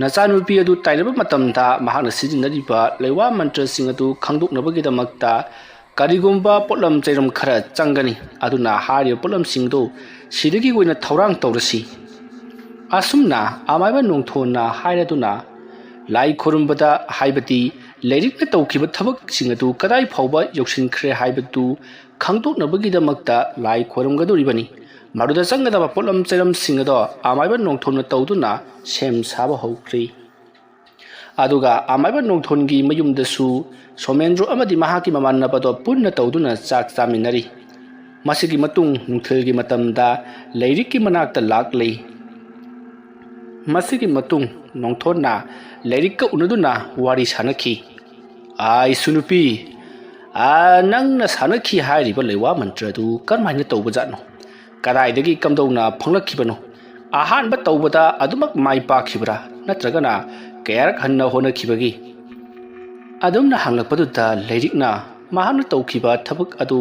ꯅꯆꯥꯅꯨꯄꯤ ꯑꯗꯨ ꯇꯥꯏꯅꯕ ꯃꯇꯝꯗ ꯃꯍꯥꯛꯅ ꯁꯤꯖꯤꯟꯅꯔꯤꯕ ꯂꯩꯋꯥ ꯃꯟꯇ꯭ꯔꯁꯤꯡ ꯑꯗꯨ ꯈꯪꯗꯣꯛꯅꯕꯒꯤꯗꯃꯛꯇ ꯀꯔꯤꯒꯨꯝꯕ ꯄꯣꯠꯂꯝ ꯆꯩꯔꯝ ꯈꯔ ꯆꯪꯒꯅꯤ ꯑꯗꯨꯅ ꯍꯥꯏꯔꯤꯕ ꯄꯣꯠꯂꯝꯁꯤꯡꯗꯨ ꯁꯤꯗꯒꯤ ꯑꯣꯏꯅ ꯊꯧꯔꯥꯡ ꯇꯧꯔꯁꯤ ꯑꯁꯨꯝꯅ ꯑꯃꯥꯏꯕ ꯅꯣꯡꯊꯣꯟꯅ ꯍꯥꯏꯔꯗꯨꯅ ꯂꯥꯏ ꯈꯨꯔꯨꯝꯕꯗ ꯍꯥꯏꯕꯗꯤ ꯂꯥꯏꯔꯤꯛꯅ ꯇꯧꯈꯤꯕ ꯊꯕꯛꯁꯤꯡ ꯑꯗꯨ ꯀꯗꯥꯏ ꯐꯥꯎꯕ ꯌꯧꯁꯤꯟꯈ꯭ꯔꯦ ꯍꯥꯏꯕꯗꯨ ꯈꯪꯗꯣꯛꯅꯕꯒꯤꯗꯃꯛꯇ ꯂꯥꯏ ꯈꯣꯏꯔꯝꯒꯗꯧꯔꯤꯕꯅꯤ ꯃꯗꯨꯗ ꯆꯪꯒꯗꯕ ꯄꯣꯠꯂꯝ ꯆꯩꯔꯝꯁꯤꯡ ꯑꯗꯣ ꯑꯃꯥꯏꯕ ꯅꯣꯡꯊꯣꯟꯅ ꯇꯧꯗꯨꯅ ꯁꯦꯝ ꯁꯥꯕ ꯍꯧꯈ꯭ꯔꯦ ꯑꯗꯨꯒ ꯑꯃꯥꯏꯕ ꯅꯣꯡꯊꯣꯟꯒꯤ ꯃꯌꯨꯝꯗꯁꯨ ꯁꯣꯃꯦꯟꯗ꯭ꯔꯣ ꯑꯃꯗꯤ ꯃꯍꯥꯛꯀꯤ ꯃꯃꯥꯟꯅꯕꯗꯣ ꯄꯨꯟꯅ ꯇꯧꯗꯨꯅ ꯆꯥꯛ ꯆꯥꯃꯤꯟꯅꯔꯤ ꯃꯁꯤꯒꯤ ꯃꯇꯨꯡ ꯅꯨꯡꯊꯤꯜꯒꯤ ꯃꯇꯝꯗ ꯂꯥꯏꯔꯤꯛꯀꯤ ꯃꯅꯥꯛꯇ ꯂꯥꯛꯂꯤ ꯃꯁꯤꯒꯤ ꯃꯇꯨꯡ ꯅꯣꯡꯊꯣꯟꯅ ꯂꯥꯏꯔꯤꯛꯀ ꯎꯅꯗꯨꯅ ꯋꯥꯔꯤ ꯁꯥꯅꯈꯤ ꯏꯁꯨꯅꯨꯄꯤ ꯅꯪꯅ ꯁꯥꯅꯈꯤ ꯍꯥꯏꯔꯤꯕ ꯂꯩꯋꯥ ꯃꯟꯇ꯭ꯔ ꯑꯗꯨ ꯀꯔꯝꯍꯥꯏꯅ ꯇꯧꯕꯖꯥꯠꯅꯣ ꯀꯗꯥꯏꯗꯒꯤ ꯀꯝꯗꯧꯅ ꯐꯪꯂꯛꯈꯤꯕꯅꯣ ꯑꯍꯥꯟꯕ ꯇꯧꯕꯗ ꯑꯗꯨꯃꯛ ꯃꯥꯏ ꯄꯥꯛꯈꯤꯕ꯭ꯔꯥ ꯅꯠꯇ꯭ꯔꯒꯅ ꯀꯌꯥꯔꯛ ꯍꯟꯅ ꯍꯣꯠꯅꯈꯤꯕꯒꯤ ꯑꯗꯨꯝꯅ ꯍꯪꯂꯛꯄꯗꯨꯗ ꯂꯥꯏꯔꯤꯛꯅ ꯃꯍꯥꯛꯅ ꯇꯧꯈꯤꯕ ꯊꯕꯛ ꯑꯗꯨ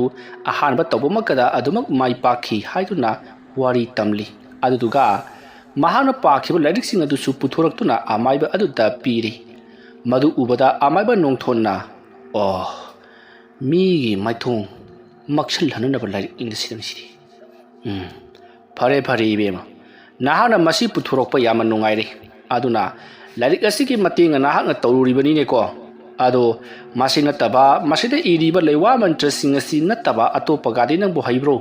ꯑꯍꯥꯟꯕ ꯇꯧꯕꯃꯛꯇꯗ ꯑꯗꯨꯃꯛ ꯃꯥꯏ ꯄꯥꯛꯈꯤ ꯍꯥꯏꯗꯨꯅ ꯋꯥꯔꯤ ꯇꯝꯂꯤ ꯑꯗꯨꯗꯨꯒ ꯃꯍꯥꯛꯅ ꯄꯥꯈꯤꯕ ꯂꯥꯏꯔꯤꯛꯁꯤꯡ ꯑꯗꯨꯁꯨ ꯄꯨꯊꯣꯔꯛꯇꯨꯅ ꯑꯃꯥꯏꯕ ꯑꯗꯨꯗ ꯄꯤꯔꯤ ꯃꯗꯨ ꯎꯕꯗ ꯑꯃꯥꯏꯕ ꯅꯣꯡꯊꯣꯟꯅ ꯃꯤꯒꯤ ꯃꯥꯏꯊꯣꯡ ꯃꯛꯁꯜꯍꯟꯅꯅꯕ ꯂꯥꯏꯔꯤꯛꯅꯤ ꯁꯤꯗꯤ ꯐꯔꯦ ꯏꯕꯦꯝꯃ ꯅꯍꯥꯛꯅ ꯃꯁꯤ ꯄꯨꯊꯣꯔꯛꯄ ꯌꯥꯝꯅ ꯅꯨꯡꯉꯥꯏꯔꯦ ꯑꯗꯨꯅ ꯂꯥꯏꯔꯤꯛ ꯑꯁꯤꯒꯤ ꯃꯇꯦꯡꯅ ꯅꯍꯥꯛꯅ ꯇꯧꯔꯨꯔꯤꯕꯅꯤꯅꯦꯀꯣ ꯑꯗꯣ ꯃꯁꯤ ꯅꯠꯇꯕ ꯃꯁꯤꯗ ꯏꯔꯤꯕ ꯂꯩꯋꯥ ꯃꯟꯇ꯭ꯔꯁꯤꯡ ꯑꯁꯤ ꯅꯠꯇꯕ ꯑꯇꯣꯞꯄꯒꯗꯤ ꯅꯪꯕꯨ ꯍꯩꯕ꯭ꯔꯣ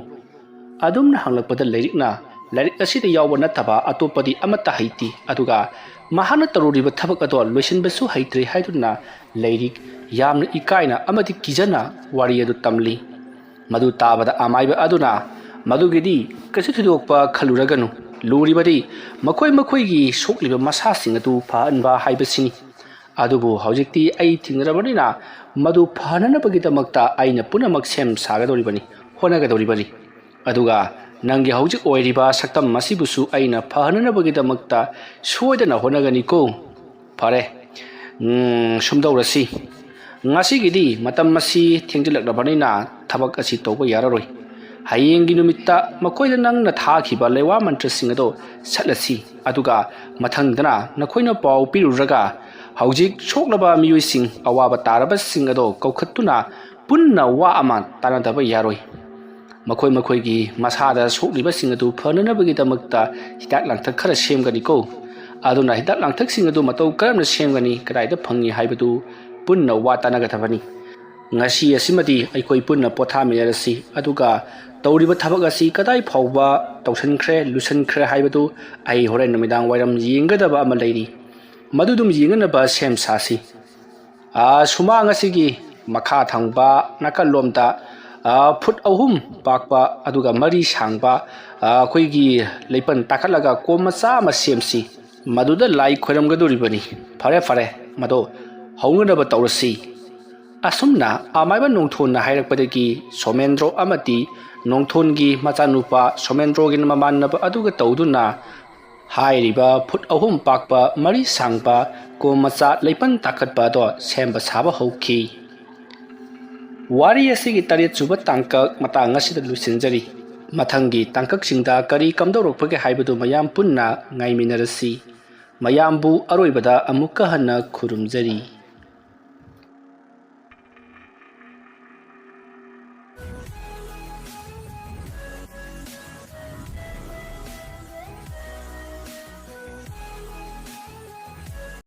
ꯑꯗꯨꯝꯅ ꯍꯪꯂꯛꯄꯗ ꯂꯩꯔꯤꯛꯅ ꯂꯥꯏꯔꯤꯛ ꯑꯁꯤꯗ ꯌꯥꯎꯕ ꯅꯠꯇꯕ ꯑꯇꯣꯞꯄꯗꯤ ꯑꯃꯠꯇ ꯍꯩꯇꯦ ꯑꯗꯨꯒ ꯃꯍꯥꯛꯅ ꯇꯧꯔꯨꯔꯤꯕ ꯊꯕꯛ ꯑꯗꯣ ꯂꯣꯏꯁꯤꯟꯕꯁꯨ ꯍꯩꯇ꯭ꯔꯦ ꯍꯥꯏꯗꯨꯅ ꯂꯩꯔꯤꯛ ꯌꯥꯝꯅ ꯏꯀꯥꯏꯅ ꯑꯃꯗꯤ ꯀꯤꯖꯅ ꯋꯥꯔꯤ ꯑꯗꯨ ꯇꯝꯂꯤ ꯃꯗꯨ ꯇꯥꯕꯗ ꯑꯃꯥꯏꯕ ꯑꯗꯨꯅ ꯃꯗꯨꯒꯤꯗꯤ ꯀꯩꯁꯨ ꯊꯣꯏꯗꯣꯛꯄ ꯈꯜꯂꯨꯔꯒꯅꯨ ꯂꯨꯔꯤꯕꯗꯤ ꯃꯈꯣꯏꯒꯤ ꯁꯣꯛꯂꯤꯕ ꯃꯁꯥꯁꯤꯡ ꯑꯗꯨ ꯐꯍꯟꯕ ꯍꯥꯏꯕꯁꯤꯅꯤ ꯑꯗꯨꯕꯨ ꯍꯧꯖꯤꯛꯇꯤ ꯑꯩ ꯊꯦꯡꯅꯔꯕꯅꯤꯅ ꯃꯗꯨ ꯐꯅꯅꯕꯒꯤꯗꯃꯛꯇ ꯑꯩꯅ ꯄꯨꯝꯅꯃꯛ ꯁꯦꯝ ꯁꯥꯒꯗꯧꯔꯤꯕꯅꯤ ꯍꯣꯠꯅꯒꯗꯧꯔꯤꯕꯅꯤ ꯑꯗꯨꯒ ꯅꯪꯒꯤ ꯍꯧꯖꯤꯛ ꯑꯣꯏꯔꯤꯕ ꯁꯛꯇꯝ ꯑꯁꯤꯕꯨꯁꯨ ꯑꯩꯅ ꯐꯍꯅꯅꯕꯒꯤꯗꯃꯛꯇ ꯁꯣꯏꯗꯅ ꯍꯣꯠꯅꯒꯅꯤꯀꯣ ꯐꯔꯦ ꯁꯨꯝꯗꯧꯔꯁꯤ ꯉꯁꯤꯒꯤꯗꯤ ꯃꯇꯝ ꯑꯁꯤ ꯊꯦꯡꯖꯤꯜꯂꯛꯂꯕꯅꯤꯅ ꯊꯕꯛ ꯑꯁꯤ ꯇꯧꯕ ꯌꯥꯔꯔꯣꯏ ꯍꯌꯦꯡꯒꯤ ꯅꯨꯃꯤꯠꯇ ꯃꯈꯣꯏꯗ ꯅꯪꯅ ꯊꯥꯈꯤꯕ ꯂꯩꯋꯥ ꯃꯟꯇ꯭ꯔꯁꯤꯡ ꯑꯗꯣ ꯁꯠꯂꯁꯤ ꯑꯗꯨꯒ ꯃꯊꯪꯗꯅ ꯅꯈꯣꯏꯅ ꯄꯥꯎ ꯄꯤꯔꯨꯔꯒ ꯍꯧꯖꯤꯛ ꯁꯣꯛꯂꯕ ꯃꯤꯑꯣꯏꯁꯤꯡ ꯑꯋꯥꯕ ꯇꯥꯔꯕꯁꯤꯡ ꯑꯗꯣ ꯀꯧꯈꯠꯇꯨꯅ ꯄꯨꯟꯅ ꯋꯥ ꯑꯃ ꯇꯥꯟꯅꯗꯕ ꯌꯥꯔꯣꯏ ꯃꯈꯣꯏꯒꯤ ꯃꯁꯥꯗ ꯁꯣꯛꯂꯤꯕꯁꯤꯡ ꯑꯗꯨ ꯐꯅꯅꯕꯒꯤꯗꯃꯛꯇ ꯍꯤꯗꯥꯛ ꯂꯥꯡꯊꯛ ꯈꯔ ꯁꯦꯝꯒꯅꯤꯀꯣ ꯑꯗꯨꯅ ꯍꯤꯗꯥꯛ ꯂꯥꯡꯊꯛꯁꯤꯡ ꯑꯗꯨ ꯃꯇꯧ ꯀꯔꯝꯅ ꯁꯦꯝꯒꯅꯤ ꯀꯗꯥꯏꯗ ꯐꯪꯏ ꯍꯥꯏꯕꯗꯨ ꯄꯨꯟꯅ ꯋꯥ ꯇꯥꯟꯅꯒꯗꯕꯅꯤ ngasi asimadi aikoi punna potha mirasi aduga tawriba thabak asi kadai phawba tawsankhre lusankhre haibadu ai horen namidang wairam yingadaba ama leiri madudum yingana sem sasi suma ngasigi makha thangba nakalomda phut ahum pakpa aduga mari sangba akoigi leipan takalaga komacha ma semsi maduda lai khoramgaduribani fare mado haunganaba tawrasi asumna amaiba nongthonna hairakpadagi somendro amati nongthongi machanupa somendro gin mamannaba aduga tawduna hairiba phut ahum pakpa mari sangpa ko macha leipan takatpa do semba saba hauki wari asigi taret suba tangkak matang asida lusinjari mathangi tangkak singda kari kamdorokpage haibadu mayam punna ngaiminarasi mayambu aroibada amukka hanna khurumjari